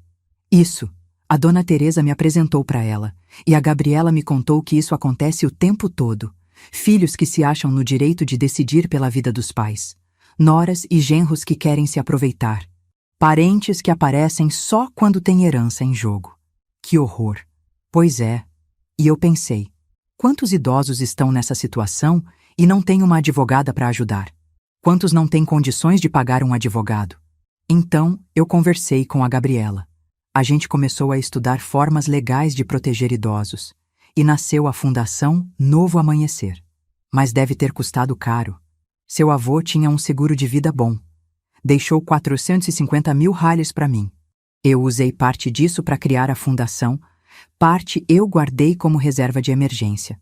Isso. A dona Teresa me apresentou para ela, e a Gabriela me contou que isso acontece o tempo todo. Filhos que se acham no direito de decidir pela vida dos pais. Noras e genros que querem se aproveitar. Parentes que aparecem só quando tem herança em jogo. Que horror! Pois é. E eu pensei, quantos idosos estão nessa situação e não têm uma advogada para ajudar? Quantos não têm condições de pagar um advogado? Então, eu conversei com a Gabriela. A gente começou a estudar formas legais de proteger idosos, e nasceu a Fundação Novo Amanhecer. Mas deve ter custado caro. Seu avô tinha um seguro de vida bom. Deixou 450 mil ralhas para mim. Eu usei parte disso para criar a fundação, parte eu guardei como reserva de emergência.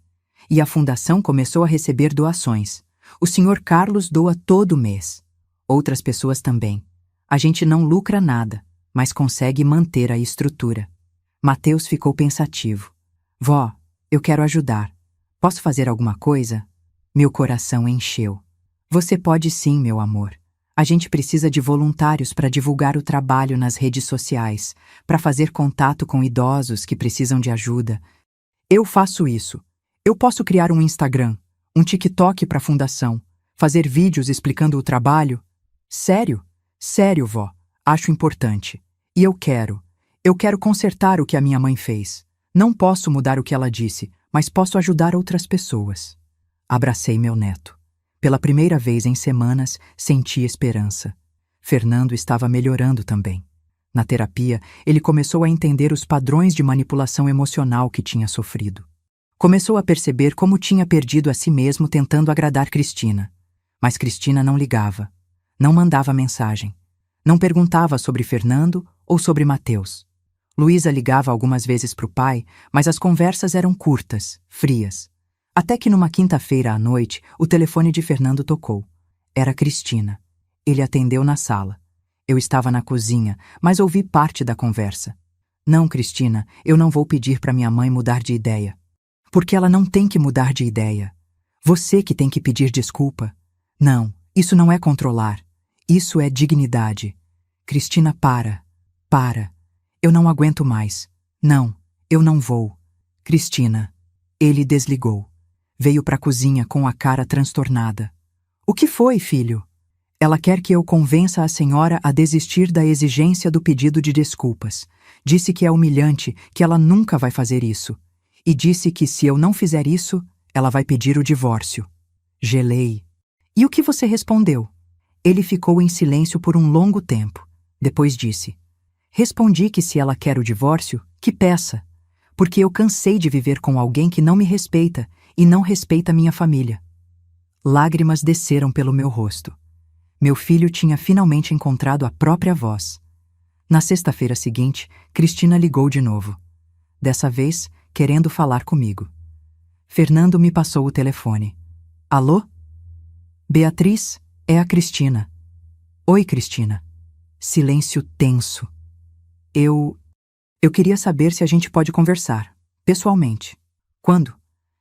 E a fundação começou a receber doações. O Sr. Carlos doa todo mês. Outras pessoas também. A gente não lucra nada, mas consegue manter a estrutura. Mateus ficou pensativo. Vó, eu quero ajudar. Posso fazer alguma coisa? Meu coração encheu. Você pode sim, meu amor. A gente precisa de voluntários para divulgar o trabalho nas redes sociais, para fazer contato com idosos que precisam de ajuda. Eu faço isso. Eu posso criar um Instagram, um TikTok para a fundação, fazer vídeos explicando o trabalho. Sério? Sério, vó. Acho importante. E eu quero consertar o que a minha mãe fez. Não posso mudar o que ela disse, mas posso ajudar outras pessoas. Abracei meu neto. Pela primeira vez em semanas, senti esperança. Fernando estava melhorando também. Na terapia, ele começou a entender os padrões de manipulação emocional que tinha sofrido. Começou a perceber como tinha perdido a si mesmo tentando agradar Cristina. Mas Cristina não ligava, não mandava mensagem. Não perguntava sobre Fernando ou sobre Mateus. Luísa ligava algumas vezes para o pai, mas as conversas eram curtas, frias. Até que numa quinta-feira à noite, o telefone de Fernando tocou. Era Cristina. Ele atendeu na sala. Eu estava na cozinha, mas ouvi parte da conversa. Não, Cristina, eu não vou pedir para minha mãe mudar de ideia. Porque ela não tem que mudar de ideia. Você que tem que pedir desculpa. Não, isso não é controlar. Isso é dignidade. Cristina, para. Eu não aguento mais. Não, eu não vou. Cristina. Ele desligou. Veio para a cozinha com a cara transtornada. O que foi, filho? Ela quer que eu convença a senhora a desistir da exigência do pedido de desculpas. Disse que é humilhante, que ela nunca vai fazer isso. E disse que se eu não fizer isso, ela vai pedir o divórcio. Gelei. E o que você respondeu? Ele ficou em silêncio por um longo tempo. Depois disse: respondi que se ela quer o divórcio, que peça. Porque eu cansei de viver com alguém que não me respeita e não respeita minha família. Lágrimas desceram pelo meu rosto. Meu filho tinha finalmente encontrado a própria voz. Na sexta-feira seguinte, Cristina ligou de novo. Dessa vez, querendo falar comigo. Fernando me passou o telefone. Alô? Beatriz, é a Cristina. Oi, Cristina. Silêncio tenso. Eu queria saber se a gente pode conversar, pessoalmente. Quando?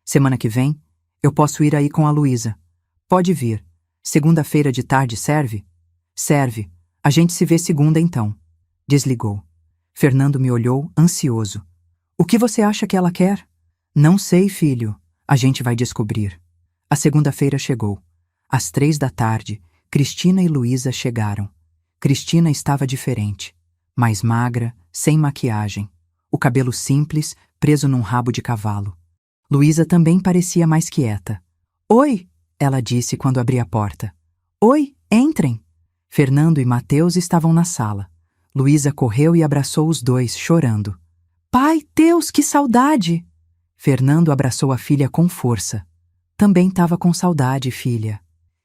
Semana que vem? Eu posso ir aí com a Luísa. Pode vir. Segunda-feira de tarde serve? Serve. A gente se vê segunda então. Desligou. Fernando me olhou, ansioso. O que você acha que ela quer? Não sei, filho. A gente vai descobrir. A segunda-feira chegou. Às 3 da tarde, Cristina e Luísa chegaram. Cristina estava diferente. Mais magra, sem maquiagem. O cabelo simples, preso num rabo de cavalo. Luísa também parecia mais quieta. Oi, ela disse quando abri a porta. Oi, entrem. Fernando e Mateus estavam na sala. Luísa correu e abraçou os dois, chorando. Pai, Deus, que saudade! Fernando abraçou a filha com força. Também estava com saudade, filha.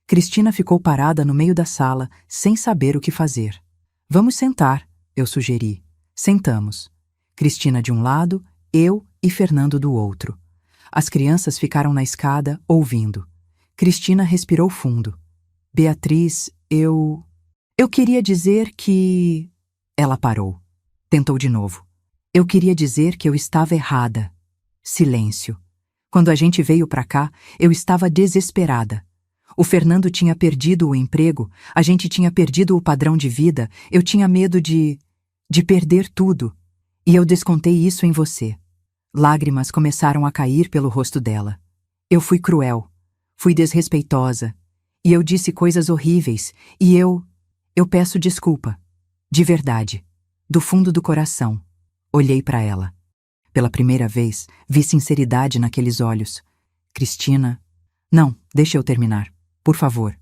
Cristina ficou parada no meio da sala, sem saber o que fazer. Vamos sentar, eu sugeri. Sentamos. Cristina de um lado, eu e Fernando do outro. As crianças ficaram na escada, ouvindo. Cristina respirou fundo. Beatriz, eu queria dizer que... Ela parou. Tentou de novo. Eu queria dizer que eu estava errada. Silêncio. Quando a gente veio para cá, eu estava desesperada. O Fernando tinha perdido o emprego, a gente tinha perdido o padrão de vida, eu tinha medo de perder tudo. E eu descontei isso em você. Lágrimas começaram a cair pelo rosto dela. Eu fui cruel, fui desrespeitosa, e eu disse coisas horríveis, e eu peço desculpa. De verdade, do fundo do coração. Olhei para ela. Pela primeira vez, vi sinceridade naqueles olhos. Cristina... Não, deixa eu terminar. Por favor.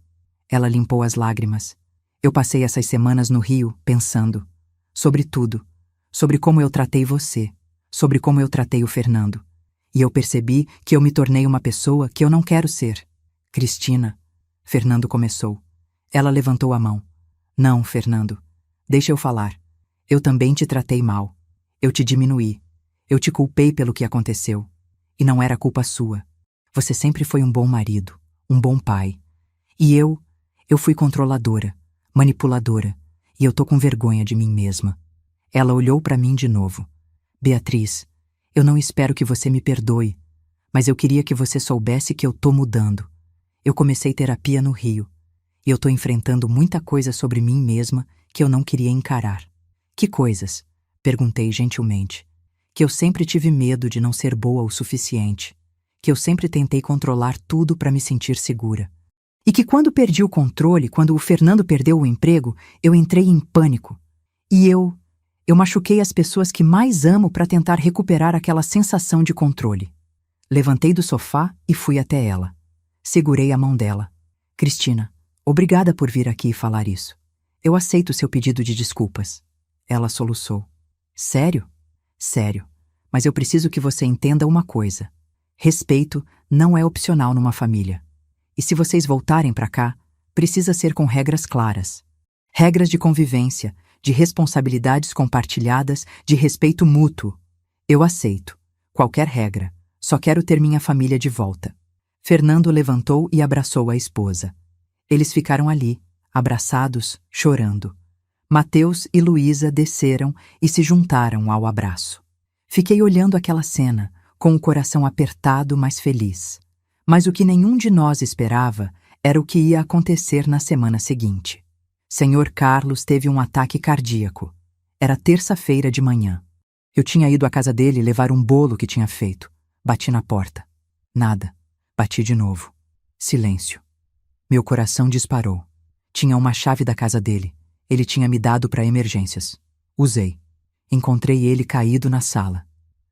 Ela limpou as lágrimas. Eu passei essas semanas no Rio, pensando. Sobre tudo. Sobre como eu tratei você. Sobre como eu tratei o Fernando. E eu percebi que eu me tornei uma pessoa que eu não quero ser. Cristina. Fernando começou. Ela levantou a mão. Não, Fernando. Deixa eu falar. Eu também te tratei mal. Eu te diminuí. Eu te culpei pelo que aconteceu. E não era culpa sua. Você sempre foi um bom marido, um bom pai. E eu fui controladora, manipuladora. E eu tô com vergonha de mim mesma. Ela olhou para mim de novo. Beatriz, eu não espero que você me perdoe, mas eu queria que você soubesse que eu tô mudando. Eu comecei terapia no Rio. E eu tô enfrentando muita coisa sobre mim mesma que eu não queria encarar. Que coisas? Perguntei gentilmente. Que eu sempre tive medo de não ser boa o suficiente. Que eu sempre tentei controlar tudo para me sentir segura. E que quando perdi o controle, quando o Fernando perdeu o emprego, eu entrei em pânico. E eu machuquei as pessoas que mais amo para tentar recuperar aquela sensação de controle. Levantei do sofá e fui até ela. Segurei a mão dela. Cristina, obrigada por vir aqui e falar isso. Eu aceito seu pedido de desculpas. Ela soluçou. Sério? Sério. Mas eu preciso que você entenda uma coisa. Respeito não é opcional numa família. E se vocês voltarem para cá, precisa ser com regras claras. Regras de convivência, de responsabilidades compartilhadas, de respeito mútuo. Eu aceito. Qualquer regra. Só quero ter minha família de volta. Fernando levantou e abraçou a esposa. Eles ficaram ali, abraçados, chorando. Mateus e Luísa desceram e se juntaram ao abraço. Fiquei olhando aquela cena, com o coração apertado, mas feliz. Mas o que nenhum de nós esperava era o que ia acontecer na semana seguinte. Senhor Carlos teve um ataque cardíaco. Era terça-feira de manhã. Eu tinha ido à casa dele levar um bolo que tinha feito. Bati na porta. Nada. Bati de novo. Silêncio. Meu coração disparou. Tinha uma chave da casa dele. Ele tinha me dado para emergências. Usei. Encontrei ele caído na sala.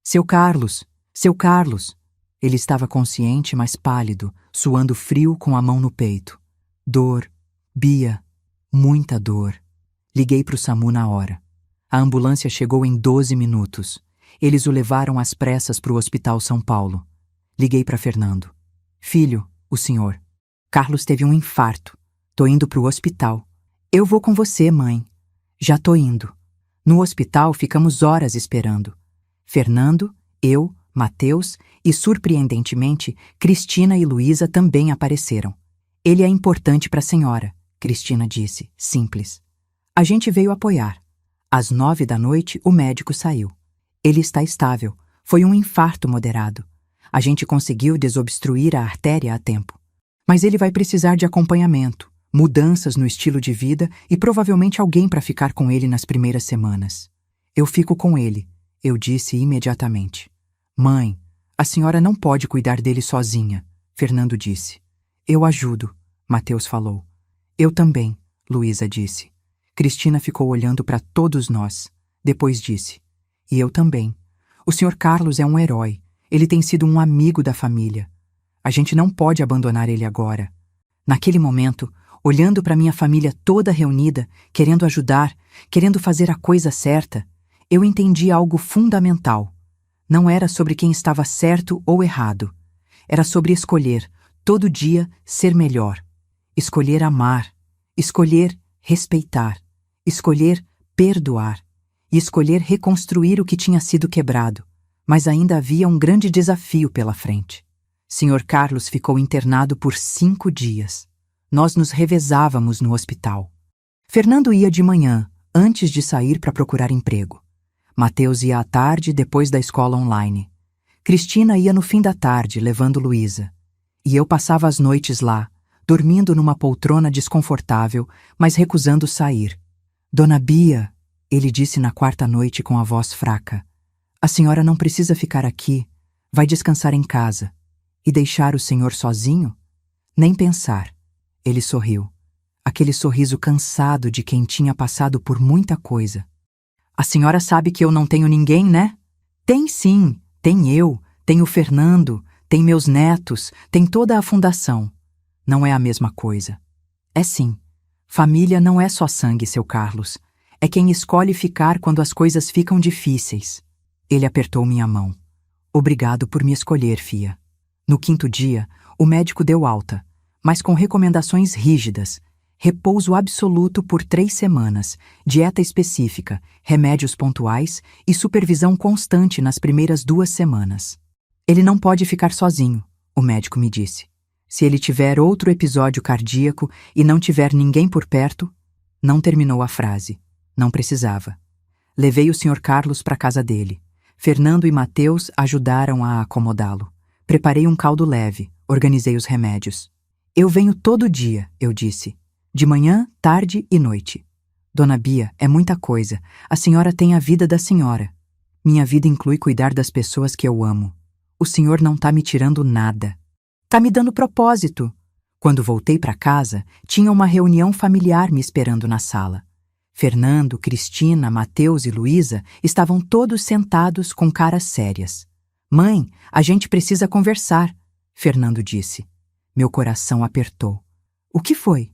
Seu Carlos! Seu Carlos! Ele estava consciente, mas pálido, suando frio com a mão no peito. Dor. Bia. Muita dor. Liguei para o SAMU na hora. A ambulância chegou em 12 minutos. Eles o levaram às pressas para o Hospital São Paulo. Liguei para Fernando. Filho, o senhor. Carlos teve um infarto. Tô indo para o hospital. Eu vou com você, mãe. Já tô indo. No hospital ficamos horas esperando. Fernando, eu, Mateus e, surpreendentemente, Cristina e Luísa também apareceram. Ele é importante para a senhora, Cristina disse, simples. A gente veio apoiar. Às 9 da noite, o médico saiu. Ele está estável. Foi um infarto moderado. A gente conseguiu desobstruir a artéria a tempo. Mas ele vai precisar de acompanhamento, mudanças no estilo de vida e provavelmente alguém para ficar com ele nas primeiras semanas. Eu fico com ele, eu disse imediatamente. Mãe, a senhora não pode cuidar dele sozinha, Fernando disse. Eu ajudo, Mateus falou. Eu também, Luísa disse. Cristina ficou olhando para todos nós. Depois disse. E eu também. O Sr. Carlos é um herói. Ele tem sido um amigo da família. A gente não pode abandonar ele agora. Naquele momento, olhando para minha família toda reunida, querendo ajudar, querendo fazer a coisa certa, eu entendi algo fundamental. Não era sobre quem estava certo ou errado. Era sobre escolher, todo dia, ser melhor. Escolher amar. Escolher respeitar. Escolher perdoar. E escolher reconstruir o que tinha sido quebrado. Mas ainda havia um grande desafio pela frente. Sr. Carlos ficou internado por 5 dias. Nós nos revezávamos no hospital. Fernando ia de manhã, antes de sair para procurar emprego. Mateus ia à tarde, depois da escola online. Cristina ia no fim da tarde, levando Luísa. E eu passava as noites lá, dormindo numa poltrona desconfortável, mas recusando sair. Dona Bia, ele disse na quarta noite com a voz fraca, a senhora não precisa ficar aqui, vai descansar em casa. E deixar o senhor sozinho? Nem pensar. Ele sorriu. Aquele sorriso cansado de quem tinha passado por muita coisa. A senhora sabe que eu não tenho ninguém, né? Tem sim, tem eu, tem o Fernando, tem meus netos, tem toda a fundação. Não é a mesma coisa. É sim. Família não é só sangue, seu Carlos. É quem escolhe ficar quando as coisas ficam difíceis. Ele apertou minha mão. Obrigado por me escolher, fia. No quinto dia, o médico deu alta, mas com recomendações rígidas. Repouso absoluto por 3 semanas, dieta específica, remédios pontuais e supervisão constante nas primeiras 2 semanas. Ele não pode ficar sozinho, o médico me disse. Se ele tiver outro episódio cardíaco e não tiver ninguém por perto... Não terminou a frase. Não precisava. Levei o Sr. Carlos para a casa dele. Fernando e Mateus ajudaram a acomodá-lo. Preparei um caldo leve, organizei os remédios. Eu venho todo dia, eu disse. De manhã, tarde e noite. Dona Bia, é muita coisa. A senhora tem a vida da senhora. Minha vida inclui cuidar das pessoas que eu amo. O senhor não tá me tirando nada. Tá me dando propósito. Quando voltei para casa, tinha uma reunião familiar me esperando na sala. Fernando, Cristina, Mateus e Luísa estavam todos sentados com caras sérias. Mãe, a gente precisa conversar, Fernando disse. Meu coração apertou. O que foi?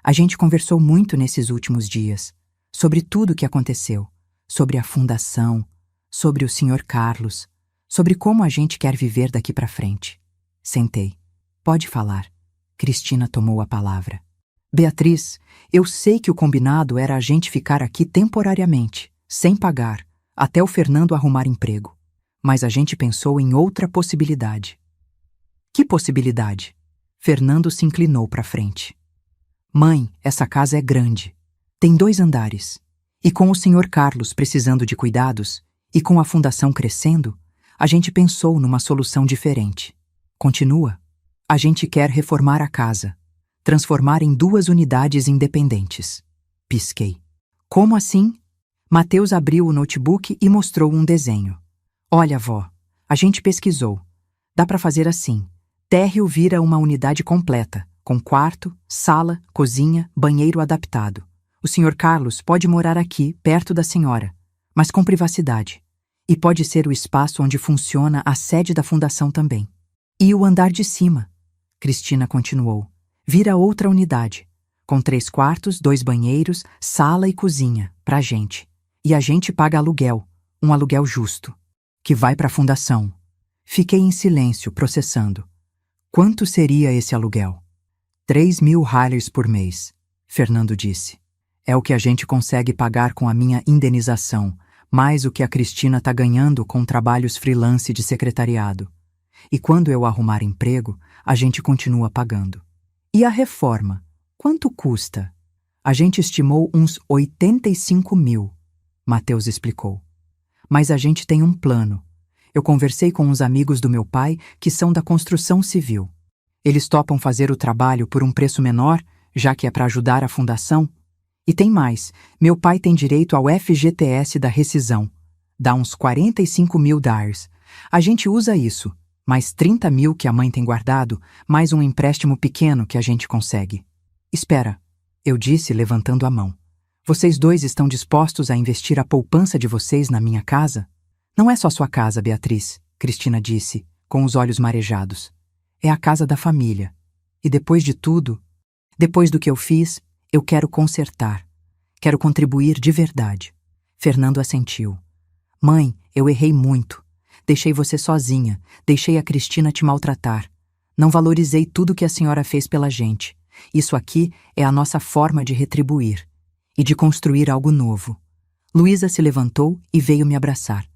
A gente conversou muito nesses últimos dias, sobre tudo o que aconteceu, sobre a fundação, sobre o Sr. Carlos, sobre como a gente quer viver daqui para frente. Sentei. Pode falar. Cristina tomou a palavra. Beatriz, eu sei que o combinado era a gente ficar aqui temporariamente, sem pagar, até o Fernando arrumar emprego. Mas a gente pensou em outra possibilidade. Que possibilidade? Fernando se inclinou para frente. Mãe, essa casa é grande. Tem 2 andares. E com o Sr. Carlos precisando de cuidados, e com a fundação crescendo, a gente pensou numa solução diferente. Continua. A gente quer reformar a casa, transformar em 2 unidades independentes. Pisquei. Como assim? Mateus abriu o notebook e mostrou um desenho. Olha, vó, a gente pesquisou. Dá para fazer assim. Térreo vira uma unidade completa, com quarto, sala, cozinha, banheiro adaptado. O Sr. Carlos pode morar aqui, perto da senhora, mas com privacidade. E pode ser o espaço onde funciona a sede da fundação também. E o andar de cima, Cristina continuou, vira outra unidade, com 3 quartos, 2 banheiros, sala e cozinha, pra gente. E a gente paga aluguel, um aluguel justo, que vai pra fundação. Fiquei em silêncio, processando. Quanto seria esse aluguel? 3.000 reais por mês, Fernando disse. É o que a gente consegue pagar com a minha indenização, mais o que a Cristina tá ganhando com trabalhos freelance de secretariado. E quando eu arrumar emprego, a gente continua pagando. E a reforma? Quanto custa? A gente estimou uns 85.000, Mateus explicou. Mas a gente tem um plano. Eu conversei com uns amigos do meu pai que são da construção civil. Eles topam fazer o trabalho por um preço menor, já que é para ajudar a fundação. E tem mais, meu pai tem direito ao FGTS da rescisão. Dá uns 45.000 DARs. A gente usa isso, mais 30.000 que a mãe tem guardado, mais um empréstimo pequeno que a gente consegue. Espera, eu disse levantando a mão. Vocês 2 estão dispostos a investir a poupança de vocês na minha casa? Não é só sua casa, Beatriz, Cristina disse, com os olhos marejados. É a casa da família. E depois de tudo, depois do que eu fiz, eu quero consertar. Quero contribuir de verdade. Fernando assentiu. Mãe, eu errei muito. Deixei você sozinha, deixei a Cristina te maltratar. Não valorizei tudo que a senhora fez pela gente. Isso aqui é a nossa forma de retribuir e de construir algo novo. Luísa se levantou e veio me abraçar.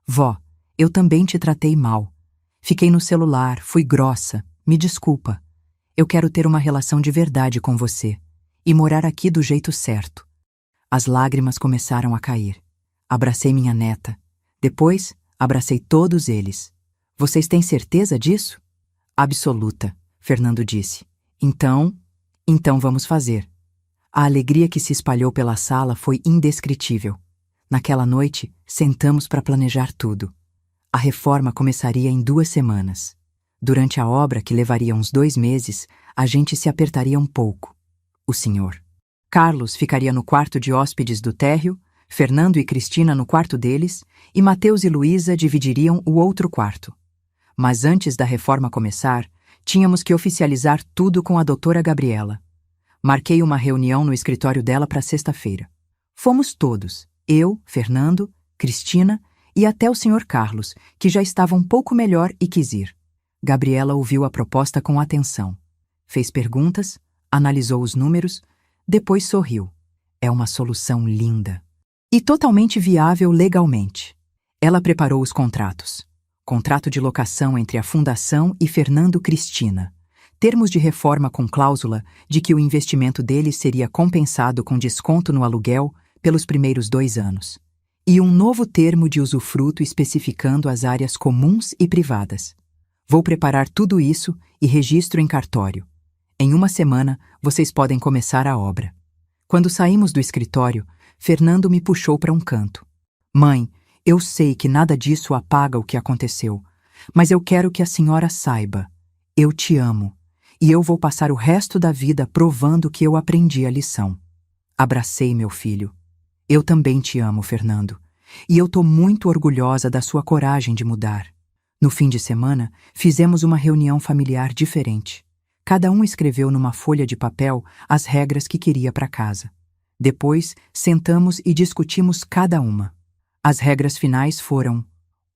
Vó, eu também te tratei mal. Fiquei no celular, fui grossa, me desculpa. Eu quero ter uma relação de verdade com você e morar aqui do jeito certo. As lágrimas começaram a cair. Abracei minha neta. Depois, abracei todos eles. Vocês têm certeza disso? Absoluta, Fernando disse. Então vamos fazer. A alegria que se espalhou pela sala foi indescritível. Naquela noite, sentamos para planejar tudo. A reforma começaria em 2 semanas. Durante a obra, que levaria uns 2 meses, a gente se apertaria um pouco. O senhor Carlos ficaria no quarto de hóspedes do térreo, Fernando e Cristina no quarto deles, e Mateus e Luísa dividiriam o outro quarto. Mas antes da reforma começar, tínhamos que oficializar tudo com a doutora Gabriela. Marquei uma reunião no escritório dela para sexta-feira. Fomos todos, eu, Fernando, Cristina e até o senhor Carlos, que já estava um pouco melhor e quis ir. Gabriela ouviu a proposta com atenção. Fez perguntas, analisou os números, depois sorriu. É uma solução linda. E totalmente viável legalmente. Ela preparou os contratos. Contrato de locação entre a Fundação e Fernando Cristina. Termos de reforma com cláusula de que o investimento deles seria compensado com desconto no aluguel pelos primeiros 2 anos. E um novo termo de usufruto especificando as áreas comuns e privadas. Vou preparar tudo isso e registro em cartório. Em 1 semana, vocês podem começar a obra. Quando saímos do escritório, Fernando me puxou para um canto. Mãe, eu sei que nada disso apaga o que aconteceu, mas eu quero que a senhora saiba. Eu te amo, e eu vou passar o resto da vida provando que eu aprendi a lição. Abracei meu filho. Eu também te amo, Fernando, e eu tô muito orgulhosa da sua coragem de mudar. No fim de semana, fizemos uma reunião familiar diferente. Cada um escreveu numa folha de papel as regras que queria para casa. Depois, sentamos e discutimos cada uma. As regras finais foram: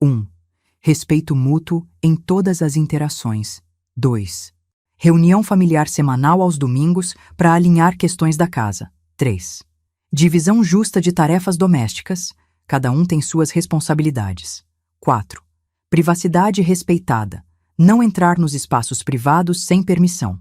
1. Respeito mútuo em todas as interações. 2. Reunião familiar semanal aos domingos para alinhar questões da casa. 3. Divisão justa de tarefas domésticas. Cada um tem suas responsabilidades. 4. Privacidade respeitada. Não entrar nos espaços privados sem permissão.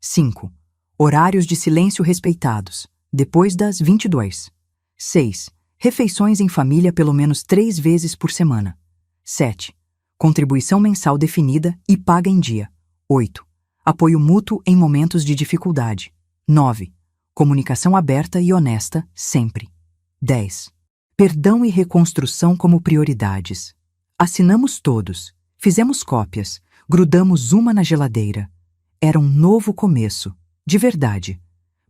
5. Horários de silêncio respeitados, depois das 22. 6. Refeições em família pelo menos 3 vezes por semana. 7. Contribuição mensal definida e paga em dia. 8. Apoio mútuo em momentos de dificuldade. 9. Comunicação aberta e honesta, sempre. 10. Perdão e reconstrução como prioridades. Assinamos todos, fizemos cópias, grudamos uma na geladeira. Era um novo começo, de verdade.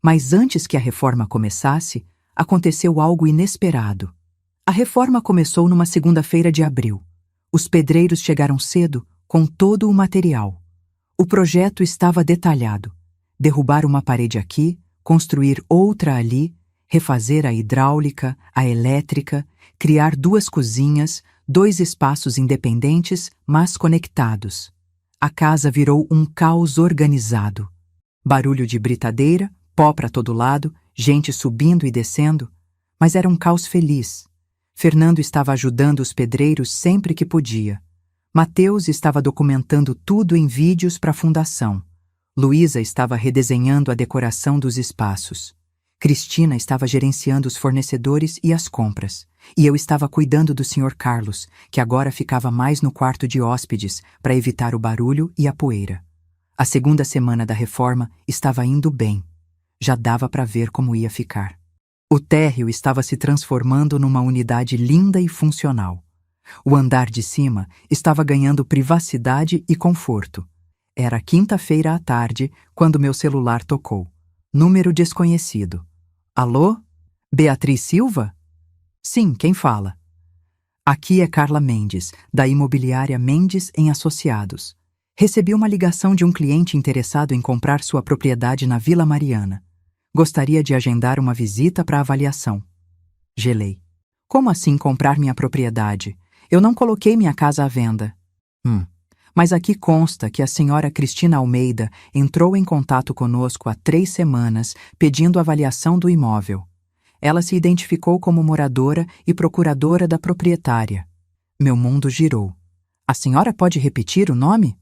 Mas antes que a reforma começasse, aconteceu algo inesperado. A reforma começou numa segunda-feira de abril. Os pedreiros chegaram cedo, com todo o material. O projeto estava detalhado. Derrubar uma parede aqui, construir outra ali, refazer a hidráulica, a elétrica, criar 2 cozinhas, 2 espaços independentes, mas conectados. A casa virou um caos organizado. Barulho de britadeira, pó para todo lado, gente subindo e descendo, mas era um caos feliz. Fernando estava ajudando os pedreiros sempre que podia. Mateus estava documentando tudo em vídeos para a fundação. Luísa estava redesenhando a decoração dos espaços. Cristina estava gerenciando os fornecedores e as compras. E eu estava cuidando do Sr. Carlos, que agora ficava mais no quarto de hóspedes para evitar o barulho e a poeira. A segunda semana da reforma estava indo bem. Já dava para ver como ia ficar. O térreo estava se transformando numa unidade linda e funcional. O andar de cima estava ganhando privacidade e conforto. Era quinta-feira à tarde quando meu celular tocou. Número desconhecido. Alô? Beatriz Silva? Sim, quem fala? Aqui é Carla Mendes, da imobiliária Mendes em Associados. Recebi uma ligação de um cliente interessado em comprar sua propriedade na Vila Mariana. Gostaria de agendar uma visita para avaliação. Gelei. Como assim comprar minha propriedade? Eu não coloquei minha casa à venda. Mas aqui consta que a senhora Cristina Almeida entrou em contato conosco há 3 semanas pedindo avaliação do imóvel. Ela se identificou como moradora e procuradora da proprietária. Meu mundo girou. A senhora pode repetir o nome?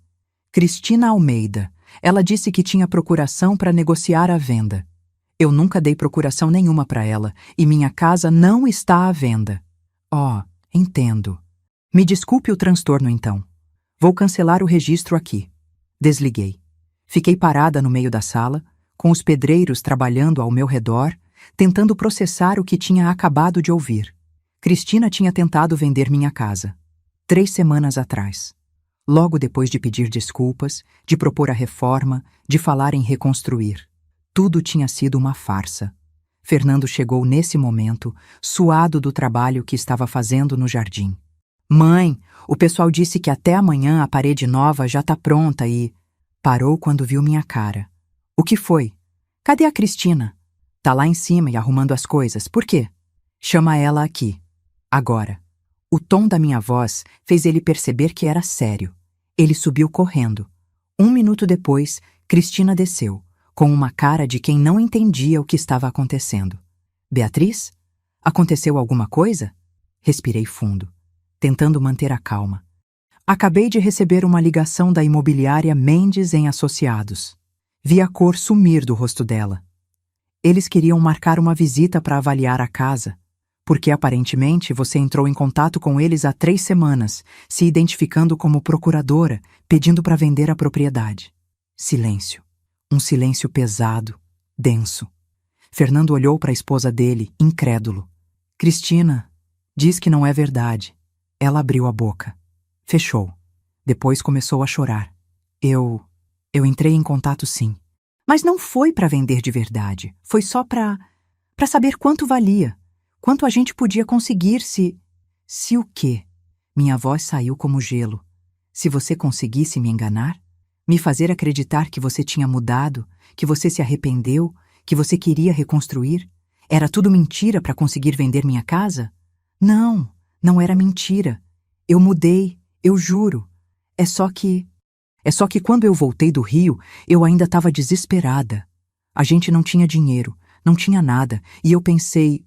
Cristina Almeida. Ela disse que tinha procuração para negociar a venda. Eu nunca dei procuração nenhuma para ela e minha casa não está à venda. Oh, entendo. Me desculpe o transtorno então. Vou cancelar o registro aqui. Desliguei. Fiquei parada no meio da sala, com os pedreiros trabalhando ao meu redor, tentando processar o que tinha acabado de ouvir. Cristina tinha tentado vender minha casa. 3 semanas atrás. Logo depois de pedir desculpas, de propor a reforma, de falar em reconstruir. Tudo tinha sido uma farsa. Fernando chegou nesse momento, suado do trabalho que estava fazendo no jardim. Mãe, o pessoal disse que até amanhã a parede nova já tá pronta e... Parou quando viu minha cara. O que foi? Cadê a Cristina? Tá lá em cima e arrumando as coisas. Por quê? Chama ela aqui. Agora. O tom da minha voz fez ele perceber que era sério. Ele subiu correndo. 1 minuto depois, Cristina desceu, com uma cara de quem não entendia o que estava acontecendo. Beatriz? Aconteceu alguma coisa? Respirei fundo, tentando manter a calma. Acabei de receber uma ligação da imobiliária Mendes em Associados. Vi a cor sumir do rosto dela. Eles queriam marcar uma visita para avaliar a casa, porque aparentemente você entrou em contato com eles há 3 semanas, se identificando como procuradora, pedindo para vender a propriedade. Silêncio. Um silêncio pesado, denso. Fernando olhou para a esposa dele, incrédulo. Cristina, diz que não é verdade. Ela abriu a boca. Fechou. Depois começou a chorar. Eu entrei em contato sim. Mas não foi para vender de verdade. Foi só para saber quanto valia. Quanto a gente podia conseguir se... Se o quê? Minha voz saiu como gelo. Se você conseguisse me enganar? Me fazer acreditar que você tinha mudado, que você se arrependeu, que você queria reconstruir? Era tudo mentira para conseguir vender minha casa? Não, não era mentira. Eu mudei. Eu juro. É só que quando eu voltei do Rio, eu ainda estava desesperada. A gente não tinha dinheiro, não tinha nada, e eu pensei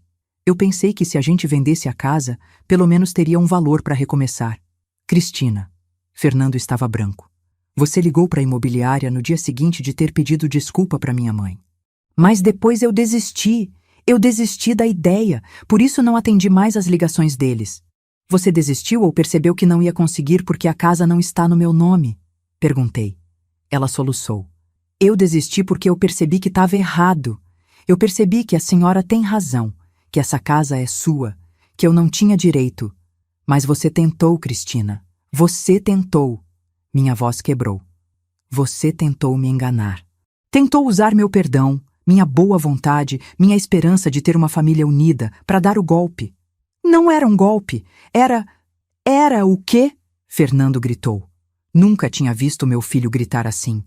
que se a gente vendesse a casa, pelo menos teria um valor para recomeçar. Cristina. Fernando estava branco. Você ligou para a imobiliária no dia seguinte de ter pedido desculpa para minha mãe. Mas depois eu desisti. Eu desisti da ideia, por isso não atendi mais as ligações deles. Você desistiu ou percebeu que não ia conseguir porque a casa não está no meu nome? Perguntei. Ela soluçou. Eu desisti porque eu percebi que estava errado. Eu percebi que a senhora tem razão, que essa casa é sua, que eu não tinha direito. Mas você tentou, Cristina. Você tentou. Minha voz quebrou. Você tentou me enganar. Tentou usar meu perdão, minha boa vontade, minha esperança de ter uma família unida para dar o golpe. Não era um golpe. Era o quê? Fernando gritou. Nunca tinha visto meu filho gritar assim.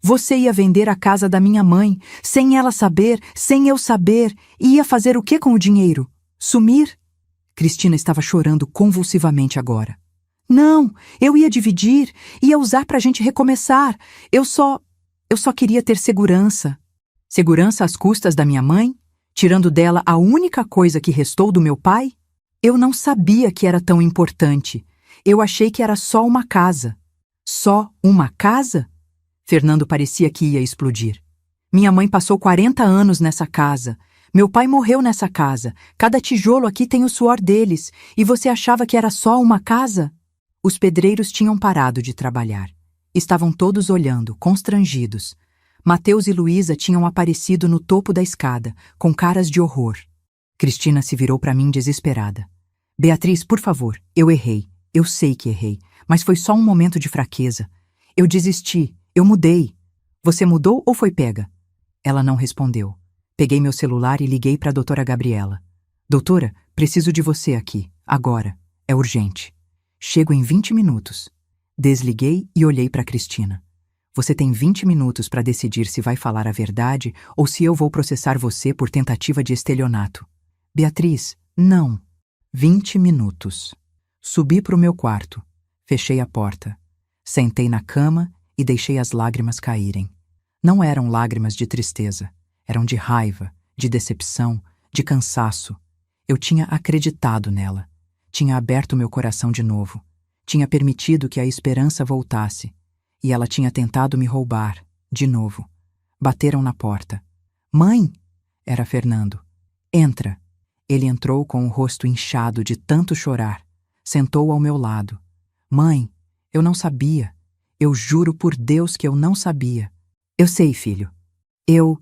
Você ia vender a casa da minha mãe, sem ela saber, sem eu saber, e ia fazer o que com o dinheiro? Sumir? Cristina estava chorando convulsivamente agora. Não, eu ia dividir, ia usar pra gente recomeçar. Eu só queria ter segurança. Segurança às custas da minha mãe? Tirando dela a única coisa que restou do meu pai? Eu não sabia que era tão importante. Eu achei que era só uma casa. Só uma casa? Fernando parecia que ia explodir. Minha mãe passou 40 anos nessa casa. Meu pai morreu nessa casa. Cada tijolo aqui tem o suor deles. E você achava que era só uma casa? Os pedreiros tinham parado de trabalhar. Estavam todos olhando, constrangidos. Mateus e Luísa tinham aparecido no topo da escada, com caras de horror. Cristina se virou para mim desesperada. Beatriz, por favor, eu errei. Eu sei que errei, mas foi só um momento de fraqueza. Eu desisti, eu mudei. Você mudou ou foi pega? Ela não respondeu. Peguei meu celular e liguei para a doutora Gabriela. Doutora, preciso de você aqui, agora. É urgente. Chego em 20 minutos. Desliguei e olhei para Cristina. Você tem 20 minutos para decidir se vai falar a verdade ou se eu vou processar você por tentativa de estelionato. Beatriz, não. 20 minutos. Subi para o meu quarto. Fechei a porta. Sentei na cama e deixei as lágrimas caírem. Não eram lágrimas de tristeza. Eram de raiva, de decepção, de cansaço. Eu tinha acreditado nela. Tinha aberto meu coração de novo. Tinha permitido que a esperança voltasse. E ela tinha tentado me roubar, de novo. Bateram na porta. Mãe! Era Fernando. Entra. Ele entrou com o rosto inchado de tanto chorar. Sentou ao meu lado. Mãe, eu não sabia. Eu juro por Deus que eu não sabia. Eu sei, filho. Eu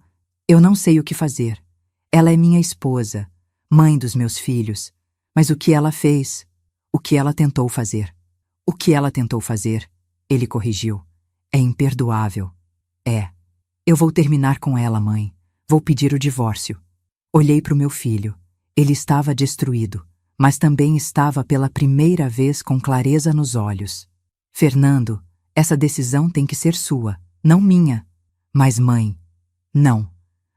não sei o que fazer. Ela é minha esposa, mãe dos meus filhos. Mas o que ela fez? O que ela tentou fazer? O que ela tentou fazer? Ele corrigiu. É imperdoável. É. Eu vou terminar com ela, mãe. Vou pedir o divórcio. Olhei para o meu filho. Ele estava destruído, mas também estava pela primeira vez com clareza nos olhos. Fernando, essa decisão tem que ser sua, não minha. Mas, mãe, não.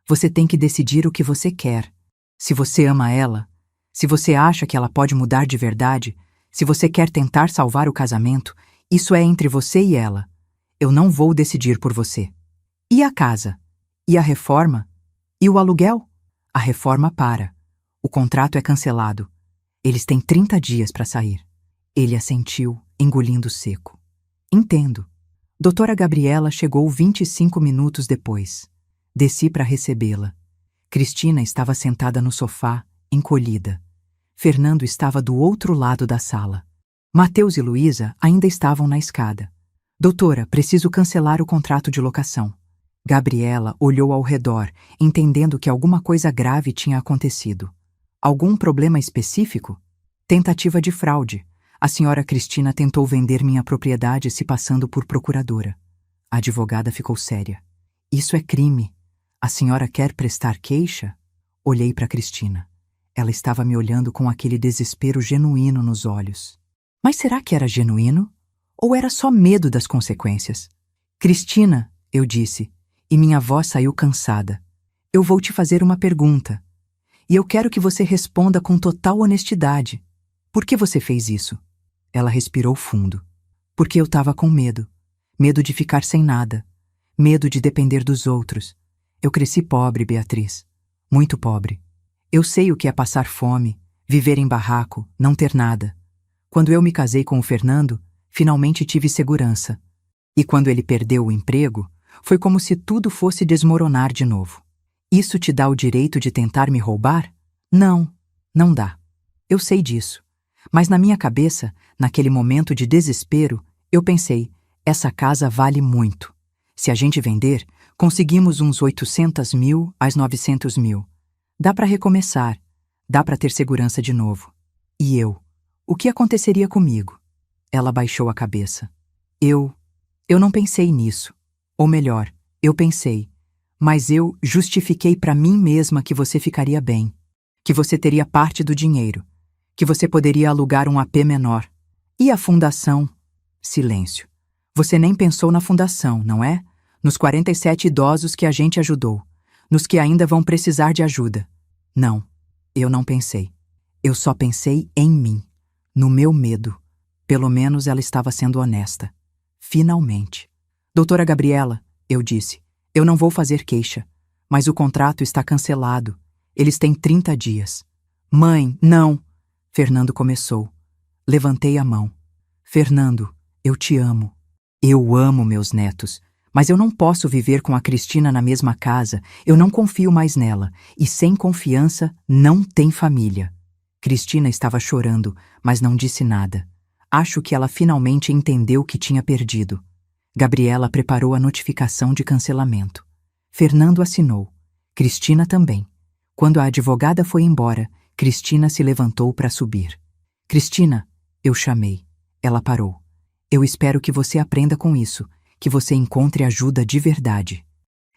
Você tem que decidir o que você quer. Se você ama ela, se você acha que ela pode mudar de verdade, se você quer tentar salvar o casamento, isso é entre você e ela. Eu não vou decidir por você. E a casa? E a reforma? E o aluguel? A reforma para. O contrato é cancelado. Eles têm 30 dias para sair. Ele assentiu, engolindo seco. Entendo. Doutora Gabriela chegou 25 minutos depois. Desci para recebê-la. Cristina estava sentada no sofá, encolhida. Fernando estava do outro lado da sala. Mateus e Luísa ainda estavam na escada. Doutora, preciso cancelar o contrato de locação. Gabriela olhou ao redor, entendendo que alguma coisa grave tinha acontecido. Algum problema específico? Tentativa de fraude. A senhora Cristina tentou vender minha propriedade se passando por procuradora. A advogada ficou séria. Isso é crime. A senhora quer prestar queixa? Olhei para Cristina. Ela estava me olhando com aquele desespero genuíno nos olhos. Mas será que era genuíno? Ou era só medo das consequências? Cristina, eu disse, e minha voz saiu cansada. Eu vou te fazer uma pergunta. E eu quero que você responda com total honestidade. Por que você fez isso? Ela respirou fundo. Porque eu estava com medo. Medo de ficar sem nada. Medo de depender dos outros. Eu cresci pobre, Beatriz. Muito pobre. Eu sei o que é passar fome, viver em barraco, não ter nada. Quando eu me casei com o Fernando, finalmente tive segurança. E quando ele perdeu o emprego, foi como se tudo fosse desmoronar de novo. Isso te dá o direito de tentar me roubar? Não, não dá. Eu sei disso. Mas na minha cabeça, naquele momento de desespero, eu pensei, essa casa vale muito. Se a gente vender, conseguimos uns 800 mil às 900 mil. Dá para recomeçar, dá para ter segurança de novo. E eu? O que aconteceria comigo? Ela baixou a cabeça. Eu não pensei nisso. Ou melhor, eu pensei. Mas eu justifiquei para mim mesma que você ficaria bem. Que você teria parte do dinheiro. Que você poderia alugar um AP menor. E a fundação? Silêncio. Você nem pensou na fundação, não é? Nos 47 idosos que a gente ajudou. Nos que ainda vão precisar de ajuda. Não, eu não pensei. Eu só pensei em mim. No meu medo. Pelo menos ela estava sendo honesta. Finalmente. Doutora Gabriela, eu disse, eu não vou fazer queixa. Mas o contrato está cancelado. Eles têm 30 dias. Mãe, não. Fernando começou. Levantei a mão. Fernando, eu te amo. Eu amo meus netos. Mas eu não posso viver com a Cristina na mesma casa. Eu não confio mais nela. E sem confiança, não tem família. Cristina estava chorando, mas não disse nada. Acho que ela finalmente entendeu o que tinha perdido. Gabriela preparou a notificação de cancelamento. Fernando assinou. Cristina também. Quando a advogada foi embora, Cristina se levantou para subir. Cristina, eu chamei. Ela parou. Eu espero que você aprenda com isso, que você encontre ajuda de verdade.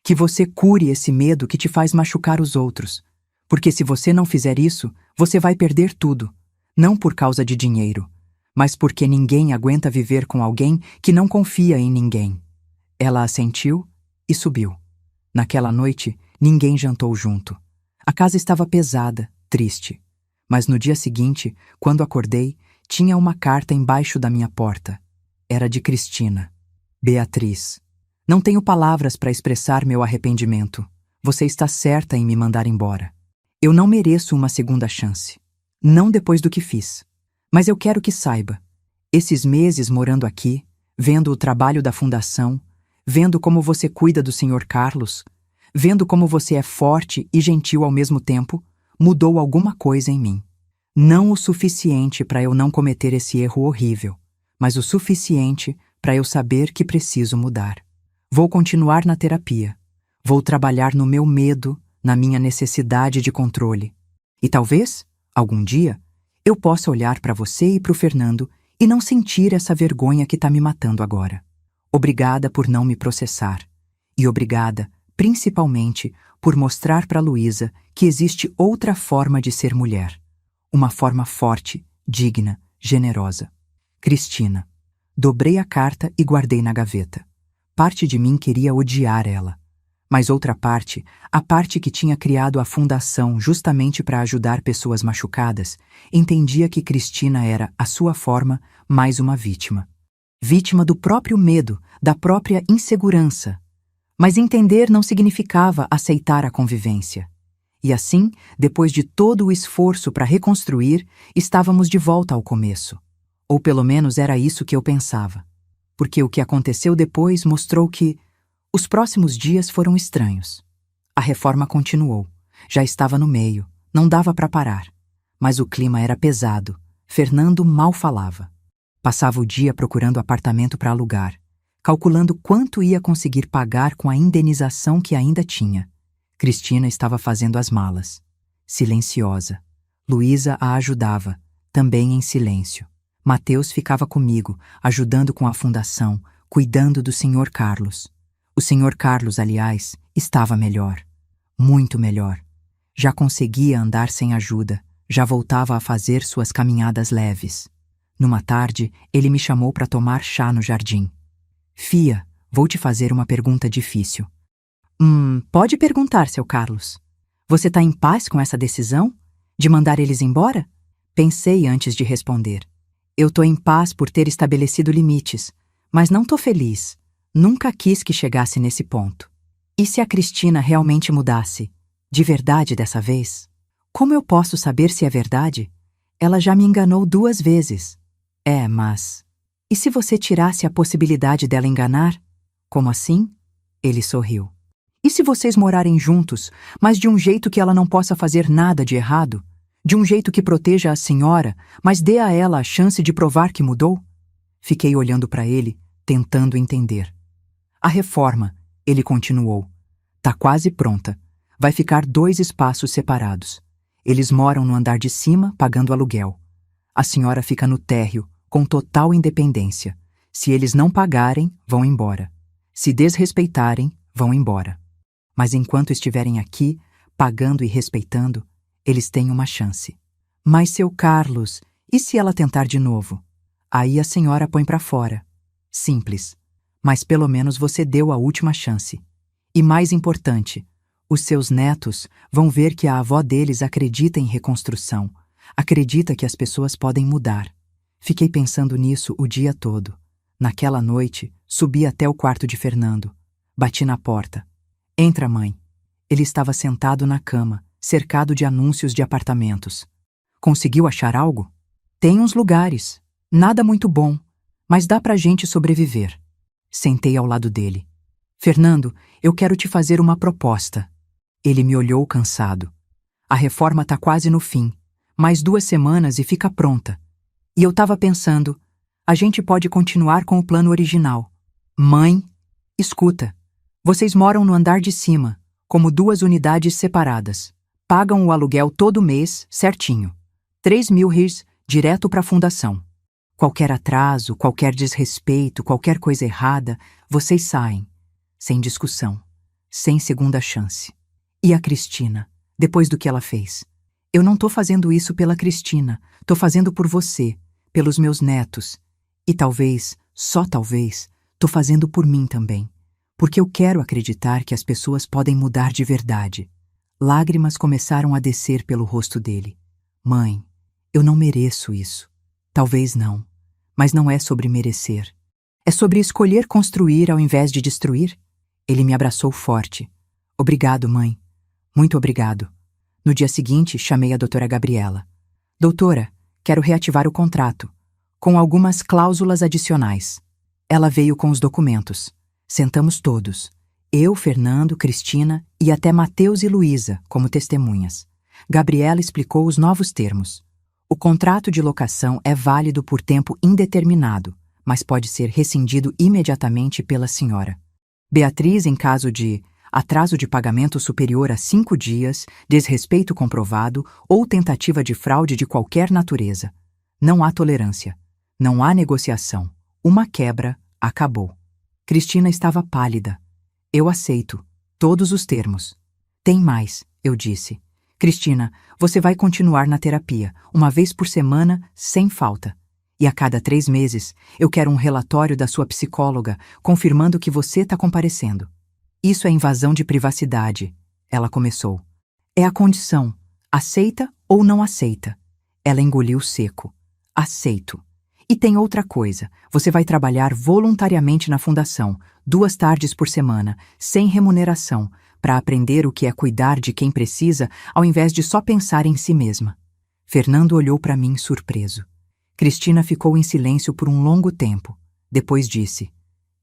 Que você cure esse medo que te faz machucar os outros. Porque se você não fizer isso, você vai perder tudo. Não por causa de dinheiro, mas porque ninguém aguenta viver com alguém que não confia em ninguém. Ela assentiu e subiu. Naquela noite, ninguém jantou junto. A casa estava pesada, triste. Mas no dia seguinte, quando acordei, tinha uma carta embaixo da minha porta. Era de Cristina. Beatriz, não tenho palavras para expressar meu arrependimento. Você está certa em me mandar embora. Eu não mereço uma segunda chance. Não depois do que fiz. Mas eu quero que saiba. Esses meses morando aqui, vendo o trabalho da fundação, vendo como você cuida do Sr. Carlos, vendo como você é forte e gentil ao mesmo tempo, mudou alguma coisa em mim. Não o suficiente para eu não cometer esse erro horrível, mas o suficiente para eu saber que preciso mudar. Vou continuar na terapia. Vou trabalhar no meu medo, na minha necessidade de controle. E talvez, algum dia, eu possa olhar para você e para o Fernando e não sentir essa vergonha que está me matando agora. Obrigada por não me processar. E obrigada, principalmente, por mostrar para Luísa que existe outra forma de ser mulher. Uma forma forte, digna, generosa. Cristina. Dobrei a carta e guardei na gaveta. Parte de mim queria odiar ela. Mas outra parte, a parte que tinha criado a fundação justamente para ajudar pessoas machucadas, entendia que Cristina era, à sua forma, mais uma vítima. Vítima do próprio medo, da própria insegurança. Mas entender não significava aceitar a convivência. E assim, depois de todo o esforço para reconstruir, estávamos de volta ao começo. Ou pelo menos era isso que eu pensava. Porque o que aconteceu depois mostrou que os próximos dias foram estranhos. A reforma continuou. Já estava no meio. Não dava para parar. Mas o clima era pesado. Fernando mal falava. Passava o dia procurando apartamento para alugar, calculando quanto ia conseguir pagar com a indenização que ainda tinha. Cristina estava fazendo as malas. Silenciosa. Luísa a ajudava, também em silêncio. Mateus ficava comigo, ajudando com a fundação, cuidando do Sr. Carlos. O Sr. Carlos, aliás, estava melhor. Muito melhor. Já conseguia andar sem ajuda, já voltava a fazer suas caminhadas leves. Numa tarde, ele me chamou para tomar chá no jardim. Fia, vou te fazer uma pergunta difícil. Pode perguntar, seu Carlos. Você está em paz com essa decisão? De mandar eles embora? Pensei antes de responder. Eu tô em paz por ter estabelecido limites, mas não tô feliz. Nunca quis que chegasse nesse ponto. E se a Cristina realmente mudasse? De verdade dessa vez? Como eu posso saber se é verdade? Ela já me enganou 2 vezes. Mas... E se você tirasse a possibilidade dela enganar? Como assim? Ele sorriu. E se vocês morarem juntos, mas de um jeito que ela não possa fazer nada de errado? De um jeito que proteja a senhora, mas dê a ela a chance de provar que mudou? Fiquei olhando para ele, tentando entender. A reforma, ele continuou. Tá quase pronta. Vai ficar 2 espaços separados. Eles moram no andar de cima, pagando aluguel. A senhora fica no térreo, com total independência. Se eles não pagarem, vão embora. Se desrespeitarem, vão embora. Mas enquanto estiverem aqui, pagando e respeitando, eles têm uma chance. Mas, seu Carlos, e se ela tentar de novo? Aí a senhora põe para fora. Simples. Mas pelo menos você deu a última chance. E mais importante, os seus netos vão ver que a avó deles acredita em reconstrução, acredita que as pessoas podem mudar. Fiquei pensando nisso o dia todo. Naquela noite, subi até o quarto de Fernando. Bati na porta. Entra, mãe. Ele estava sentado na cama, cercado de anúncios de apartamentos. Conseguiu achar algo? Tem uns lugares. Nada muito bom, mas dá pra gente sobreviver. Sentei ao lado dele. Fernando, eu quero te fazer uma proposta. Ele me olhou cansado. A reforma tá quase no fim. Mais 2 semanas e fica pronta. E eu tava pensando, a gente pode continuar com o plano original. Mãe, escuta. Vocês moram no andar de cima, como 2 unidades separadas. Pagam o aluguel todo mês, certinho. 3.000 RIs, direto para a fundação. Qualquer atraso, qualquer desrespeito, qualquer coisa errada, vocês saem. Sem discussão. Sem segunda chance. E a Cristina, depois do que ela fez? Eu não tô fazendo isso pela Cristina, tô fazendo por você, pelos meus netos. E talvez, só talvez, tô fazendo por mim também. Porque eu quero acreditar que as pessoas podem mudar de verdade. Lágrimas começaram a descer pelo rosto dele. Mãe, eu não mereço isso. Talvez não. Mas não é sobre merecer. É sobre escolher construir ao invés de destruir. Ele me abraçou forte. Obrigado, mãe. Muito obrigado. No dia seguinte, chamei a doutora Gabriela. Doutora, quero reativar o contrato, com algumas cláusulas adicionais. Ela veio com os documentos. Sentamos todos. Eu, Fernando, Cristina e até Mateus e Luísa como testemunhas. Gabriela explicou os novos termos. O contrato de locação é válido por tempo indeterminado, mas pode ser rescindido imediatamente pela senhora. Beatriz, em caso de atraso de pagamento superior a 5 dias, desrespeito comprovado ou tentativa de fraude de qualquer natureza. Não há tolerância. Não há negociação. Uma quebra, acabou. Cristina estava pálida. Eu aceito. Todos os termos. Tem mais, eu disse. Cristina, você vai continuar na terapia, uma vez por semana, sem falta. E a cada 3 meses, eu quero um relatório da sua psicóloga confirmando que você está comparecendo. Isso é invasão de privacidade, ela começou. É a condição. Aceita ou não aceita? Ela engoliu seco. Aceito. E tem outra coisa. Você vai trabalhar voluntariamente na fundação, 2 tardes por semana, sem remuneração, para aprender o que é cuidar de quem precisa, ao invés de só pensar em si mesma. Fernando olhou para mim surpreso. Cristina ficou em silêncio por um longo tempo. Depois disse: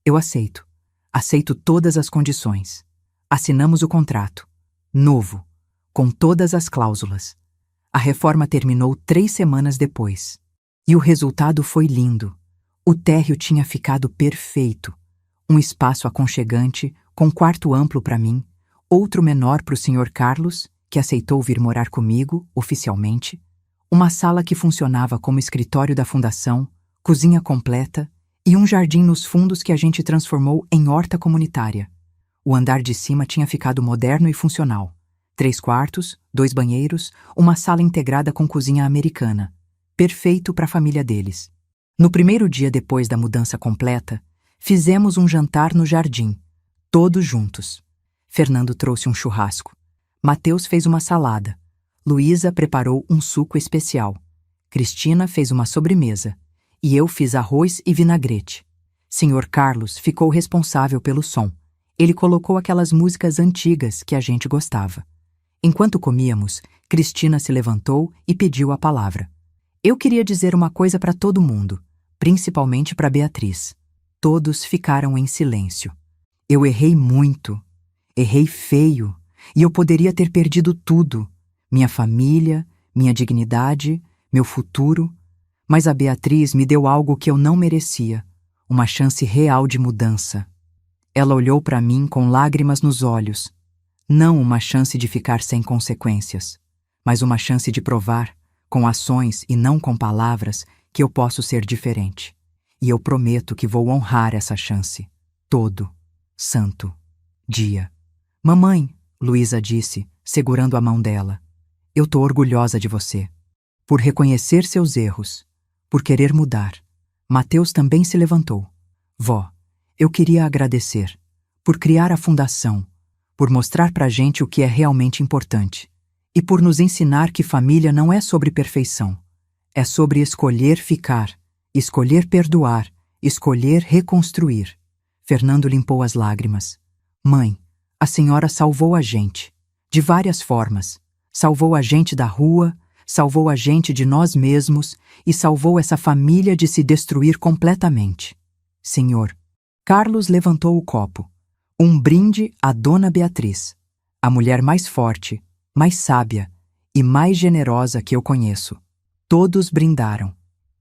Eu aceito. Aceito todas as condições. Assinamos o contrato. Novo. Com todas as cláusulas. A reforma terminou 3 semanas depois. E o resultado foi lindo. O térreo tinha ficado perfeito. Um espaço aconchegante, com quarto amplo para mim, outro menor para o Sr. Carlos, que aceitou vir morar comigo, oficialmente, uma sala que funcionava como escritório da fundação, cozinha completa e um jardim nos fundos que a gente transformou em horta comunitária. O andar de cima tinha ficado moderno e funcional. 3 quartos, 2 banheiros, uma sala integrada com cozinha americana. Perfeito para a família deles. No primeiro dia depois da mudança completa, fizemos um jantar no jardim, todos juntos. Fernando trouxe um churrasco. Mateus fez uma salada. Luísa preparou um suco especial. Cristina fez uma sobremesa. E eu fiz arroz e vinagrete. Sr. Carlos ficou responsável pelo som. Ele colocou aquelas músicas antigas que a gente gostava. Enquanto comíamos, Cristina se levantou e pediu a palavra. Eu queria dizer uma coisa para todo mundo, principalmente para Beatriz. Todos ficaram em silêncio. Eu errei muito. Errei feio. E eu poderia ter perdido tudo. Minha família, minha dignidade, meu futuro. Mas a Beatriz me deu algo que eu não merecia. Uma chance real de mudança. Ela olhou para mim com lágrimas nos olhos. Não uma chance de ficar sem consequências, mas uma chance de provar, com ações e não com palavras, que eu posso ser diferente. E eu prometo que vou honrar essa chance. Todo santo dia. Mamãe, Luísa disse, segurando a mão dela, eu tô orgulhosa de você. Por reconhecer seus erros, por querer mudar. Mateus também se levantou. Vó, eu queria agradecer por criar a fundação, por mostrar pra gente o que é realmente importante e por nos ensinar que família não é sobre perfeição. É sobre escolher ficar, escolher perdoar, escolher reconstruir. Fernando limpou as lágrimas. Mãe, a senhora salvou a gente, de várias formas. Salvou a gente da rua, salvou a gente de nós mesmos e salvou essa família de se destruir completamente. Senhor, Carlos levantou o copo. Um brinde à Dona Beatriz, a mulher mais forte, mais sábia e mais generosa que eu conheço. Todos brindaram.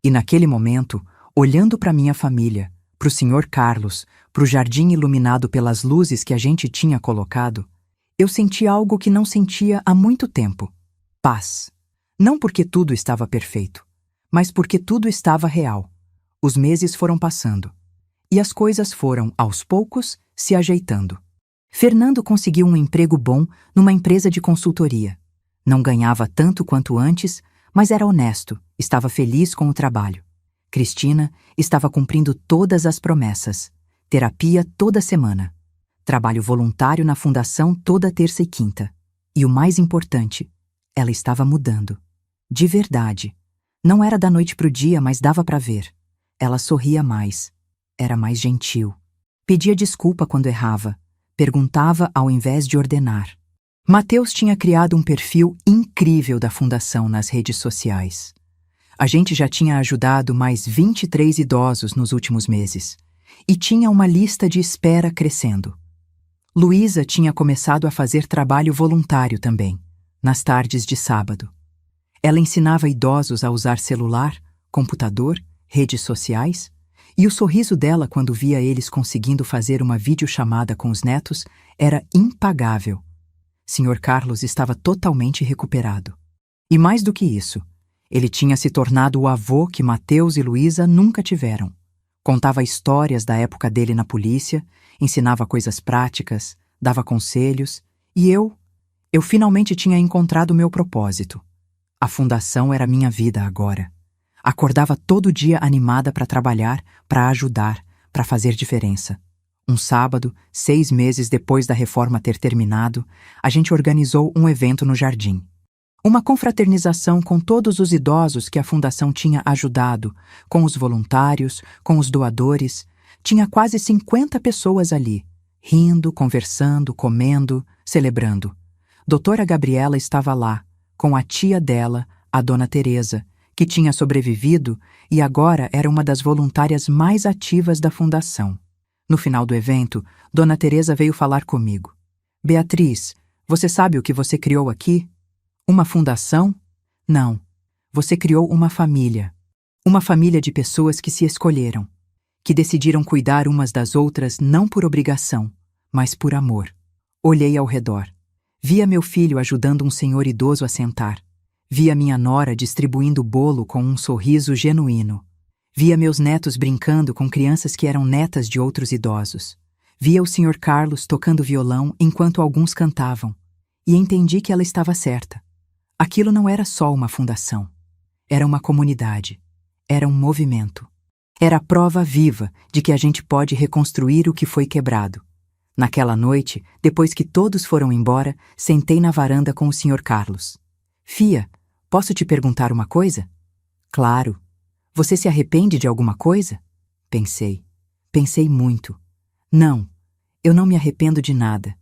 E naquele momento, olhando para minha família, para o Sr. Carlos, para o jardim iluminado pelas luzes que a gente tinha colocado, eu senti algo que não sentia há muito tempo. Paz. Não porque tudo estava perfeito, mas porque tudo estava real. Os meses foram passando. E as coisas foram, aos poucos, se ajeitando. Fernando conseguiu um emprego bom numa empresa de consultoria. Não ganhava tanto quanto antes, mas era honesto, estava feliz com o trabalho. Cristina estava cumprindo todas as promessas. Terapia toda semana. Trabalho voluntário na fundação toda terça e quinta. E o mais importante, ela estava mudando. De verdade. Não era da noite pro dia, mas dava para ver. Ela sorria mais. Era mais gentil. Pedia desculpa quando errava. Perguntava ao invés de ordenar. Mateus tinha criado um perfil incrível da fundação nas redes sociais. A gente já tinha ajudado mais 23 idosos nos últimos meses. E tinha uma lista de espera crescendo. Luísa tinha começado a fazer trabalho voluntário também, nas tardes de sábado. Ela ensinava idosos a usar celular, computador, redes sociais E o sorriso dela quando via eles conseguindo fazer uma videochamada com os netos era impagável. Sr. Carlos estava totalmente recuperado. E mais do que isso, ele tinha se tornado o avô que Mateus e Luísa nunca tiveram. Contava histórias da época dele na polícia, ensinava coisas práticas, dava conselhos, e eu finalmente tinha encontrado o meu propósito. A fundação era minha vida agora. Acordava todo dia animada para trabalhar, para ajudar, para fazer diferença. Um sábado, 6 meses depois da reforma ter terminado, a gente organizou um evento no jardim. Uma confraternização com todos os idosos que a fundação tinha ajudado, com os voluntários, com os doadores. Tinha quase 50 pessoas ali, rindo, conversando, comendo, celebrando. Doutora Gabriela estava lá, com a tia dela, a Dona Teresa, que tinha sobrevivido e agora era uma das voluntárias mais ativas da fundação. No final do evento, Dona Teresa veio falar comigo. Beatriz, você sabe o que você criou aqui? Uma fundação? Não. Você criou uma família. Uma família de pessoas que se escolheram, que decidiram cuidar umas das outras não por obrigação, mas por amor. Olhei ao redor. Via meu filho ajudando um senhor idoso a sentar. Via minha nora distribuindo bolo com um sorriso genuíno. Via meus netos brincando com crianças que eram netas de outros idosos. Via o Sr. Carlos tocando violão enquanto alguns cantavam. E entendi que ela estava certa. Aquilo não era só uma fundação. Era uma comunidade. Era um movimento. Era a prova viva de que a gente pode reconstruir o que foi quebrado. Naquela noite, depois que todos foram embora, sentei na varanda com o Sr. Carlos. Fia, posso te perguntar uma coisa? Claro. Você se arrepende de alguma coisa? Pensei. Pensei muito. Não, eu não me arrependo de nada.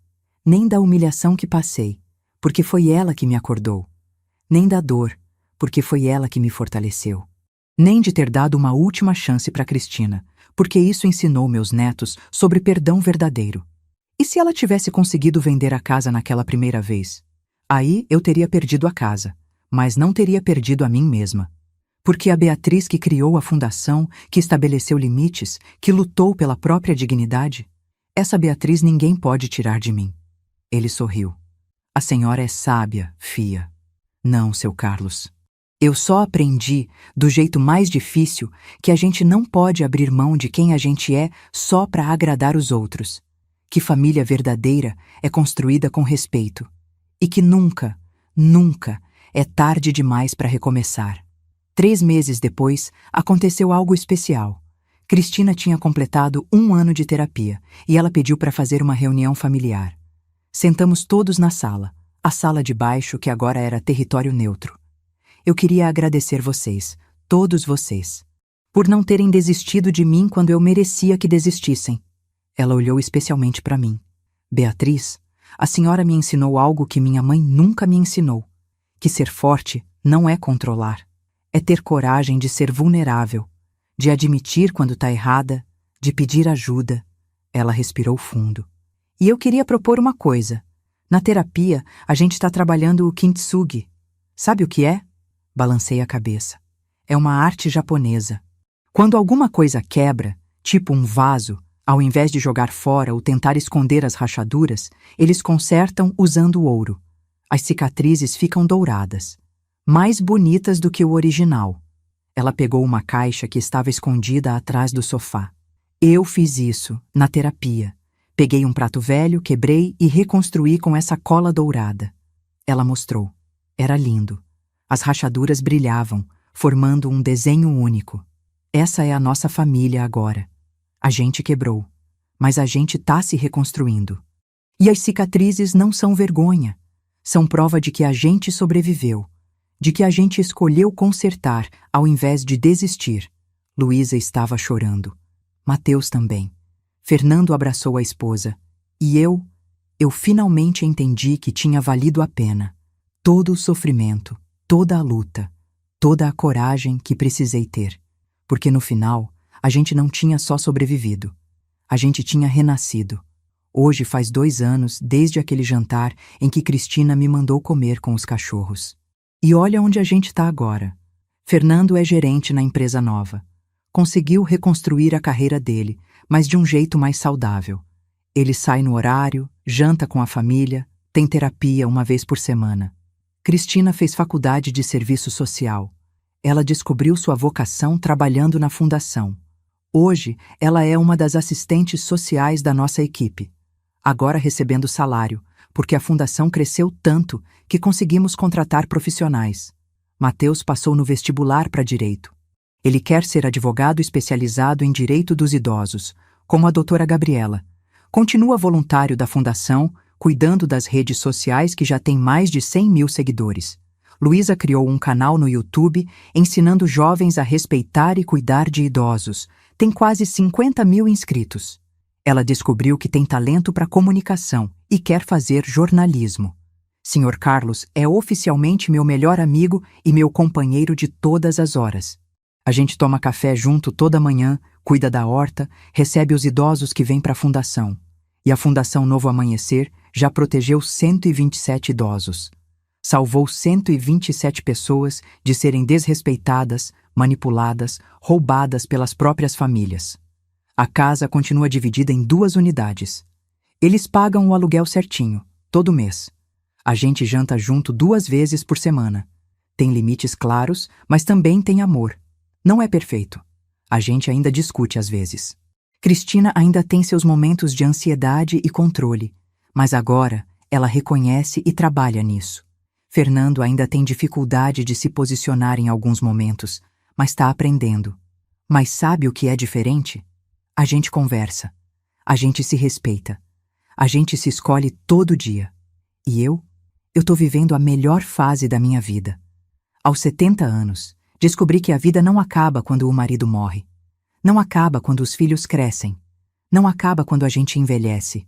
Nem da humilhação que passei, porque foi ela que me acordou. Nem da dor, porque foi ela que me fortaleceu. Nem de ter dado uma última chance para Cristina, porque isso ensinou meus netos sobre perdão verdadeiro. E se ela tivesse conseguido vender a casa naquela primeira vez? Aí eu teria perdido a casa, mas não teria perdido a mim mesma. Porque a Beatriz que criou a fundação, que estabeleceu limites, que lutou pela própria dignidade, essa Beatriz ninguém pode tirar de mim. Ele sorriu. A senhora é sábia, fia. Não, seu Carlos. Eu só aprendi, do jeito mais difícil, que a gente não pode abrir mão de quem a gente é só para agradar os outros. Que família verdadeira é construída com respeito. E que nunca, nunca é tarde demais para recomeçar. 3 meses depois, aconteceu algo especial. Cristina tinha completado 1 ano de terapia e ela pediu para fazer uma reunião familiar. Sentamos todos na sala, a sala de baixo que agora era território neutro. Eu queria agradecer vocês, todos vocês, por não terem desistido de mim quando eu merecia que desistissem. Ela olhou especialmente para mim. Beatriz, a senhora me ensinou algo que minha mãe nunca me ensinou, que ser forte não é controlar, é ter coragem de ser vulnerável, de admitir quando está errada, de pedir ajuda. Ela respirou fundo. E eu queria propor uma coisa. Na terapia, a gente está trabalhando o kintsugi. Sabe o que é? Balancei a cabeça. É uma arte japonesa. Quando alguma coisa quebra, tipo um vaso, ao invés de jogar fora ou tentar esconder as rachaduras, eles consertam usando ouro. As cicatrizes ficam douradas, mais bonitas do que o original. Ela pegou uma caixa que estava escondida atrás do sofá. Eu fiz isso, na terapia. Peguei um prato velho, quebrei e reconstruí com essa cola dourada. Ela mostrou. Era lindo. As rachaduras brilhavam, formando um desenho único. Essa é a nossa família agora. A gente quebrou, mas a gente tá se reconstruindo. E as cicatrizes não são vergonha. São prova de que a gente sobreviveu, de que a gente escolheu consertar ao invés de desistir. Luísa estava chorando. Mateus também. Fernando abraçou a esposa. E eu finalmente entendi que tinha valido a pena. Todo o sofrimento, toda a luta, toda a coragem que precisei ter. Porque no final, a gente não tinha só sobrevivido. A gente tinha renascido. Hoje faz 2 anos desde aquele jantar em que Cristina me mandou comer com os cachorros. E olha onde a gente está agora. Fernando é gerente na empresa nova. Conseguiu reconstruir a carreira dele, mas de um jeito mais saudável. Ele sai no horário, janta com a família, tem terapia uma vez por semana. Cristina fez faculdade de serviço social. Ela descobriu sua vocação trabalhando na fundação. Hoje, ela é uma das assistentes sociais da nossa equipe, agora recebendo salário, porque a fundação cresceu tanto que conseguimos contratar profissionais. Matheus passou no vestibular para direito. Ele quer ser advogado especializado em direito dos idosos, como a doutora Gabriela. Continua voluntário da fundação, cuidando das redes sociais que já tem mais de 100 mil seguidores. Luísa criou um canal no YouTube ensinando jovens a respeitar e cuidar de idosos. Tem quase 50 mil inscritos. Ela descobriu que tem talento para comunicação e quer fazer jornalismo. Sr. Carlos é oficialmente meu melhor amigo e meu companheiro de todas as horas. A gente toma café junto toda manhã, cuida da horta, recebe os idosos que vêm para a fundação. E a Fundação Novo Amanhecer já protegeu 127 idosos. Salvou 127 pessoas de serem desrespeitadas, manipuladas, roubadas pelas próprias famílias. A casa continua dividida em 2 unidades. Eles pagam o aluguel certinho, todo mês. A gente janta junto 2 vezes por semana. Tem limites claros, mas também tem amor. Não é perfeito. A gente ainda discute às vezes. Cristina ainda tem seus momentos de ansiedade e controle, mas agora ela reconhece e trabalha nisso. Fernando ainda tem dificuldade de se posicionar em alguns momentos, mas está aprendendo. Mas sabe o que é diferente? A gente conversa. A gente se respeita. A gente se escolhe todo dia. E eu tô vivendo a melhor fase da minha vida. Aos 70 anos, descobri que a vida não acaba quando o marido morre. Não acaba quando os filhos crescem. Não acaba quando a gente envelhece.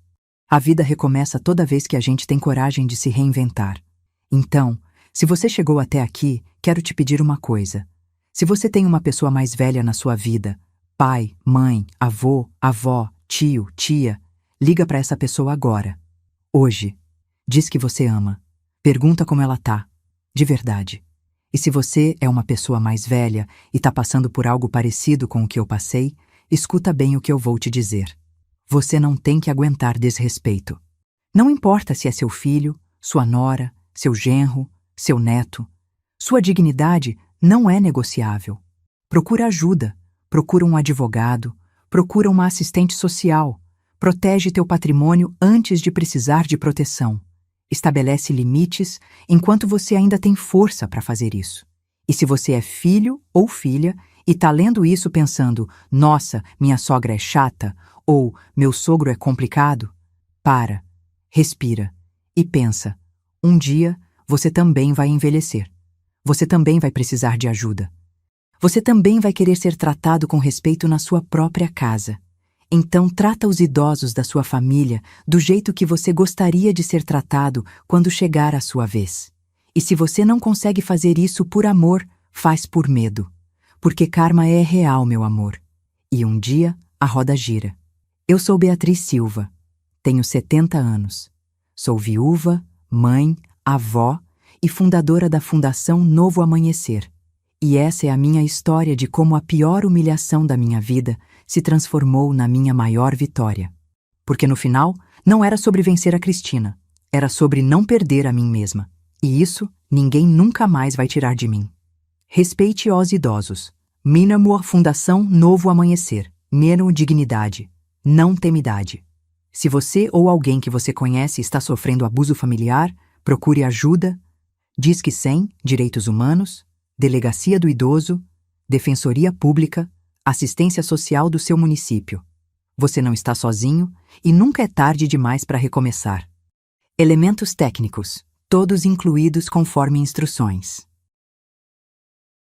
A vida recomeça toda vez que a gente tem coragem de se reinventar. Então, se você chegou até aqui, quero te pedir uma coisa. Se você tem uma pessoa mais velha na sua vida, pai, mãe, avô, avó, tio, tia, liga para essa pessoa agora. Hoje. Diz que você ama. Pergunta como ela tá. De verdade. E se você é uma pessoa mais velha e tá passando por algo parecido com o que eu passei, escuta bem o que eu vou te dizer. Você não tem que aguentar desrespeito. Não importa se é seu filho, sua nora, seu genro, seu neto. Sua dignidade não é negociável. Procura ajuda, procura um advogado, procura uma assistente social. Protege teu patrimônio antes de precisar de proteção. Estabelece limites enquanto você ainda tem força para fazer isso. E se você é filho ou filha e tá lendo isso pensando, nossa, minha sogra é chata, ou meu sogro é complicado, para, respira e pensa, um dia você também vai envelhecer. Você também vai precisar de ajuda. Você também vai querer ser tratado com respeito na sua própria casa. Então trata os idosos da sua família do jeito que você gostaria de ser tratado quando chegar a sua vez. E se você não consegue fazer isso por amor, faz por medo. Porque karma é real, meu amor. E um dia a roda gira. Eu sou Beatriz Silva. Tenho 70 anos. Sou viúva, mãe, avó e fundadora da Fundação Novo Amanhecer. E essa é a minha história de como a pior humilhação da minha vida se transformou na minha maior vitória. Porque no final, não era sobre vencer a Cristina, era sobre não perder a mim mesma. E isso, ninguém nunca mais vai tirar de mim. Respeite os idosos. Minamor Fundação Novo Amanhecer. Menos dignidade. Não temidade. Se você ou alguém que você conhece está sofrendo abuso familiar, procure ajuda. Disque 100, Direitos Humanos, Delegacia do Idoso, Defensoria Pública, Assistência Social do seu município. Você não está sozinho e nunca é tarde demais para recomeçar. Elementos técnicos, todos incluídos conforme instruções.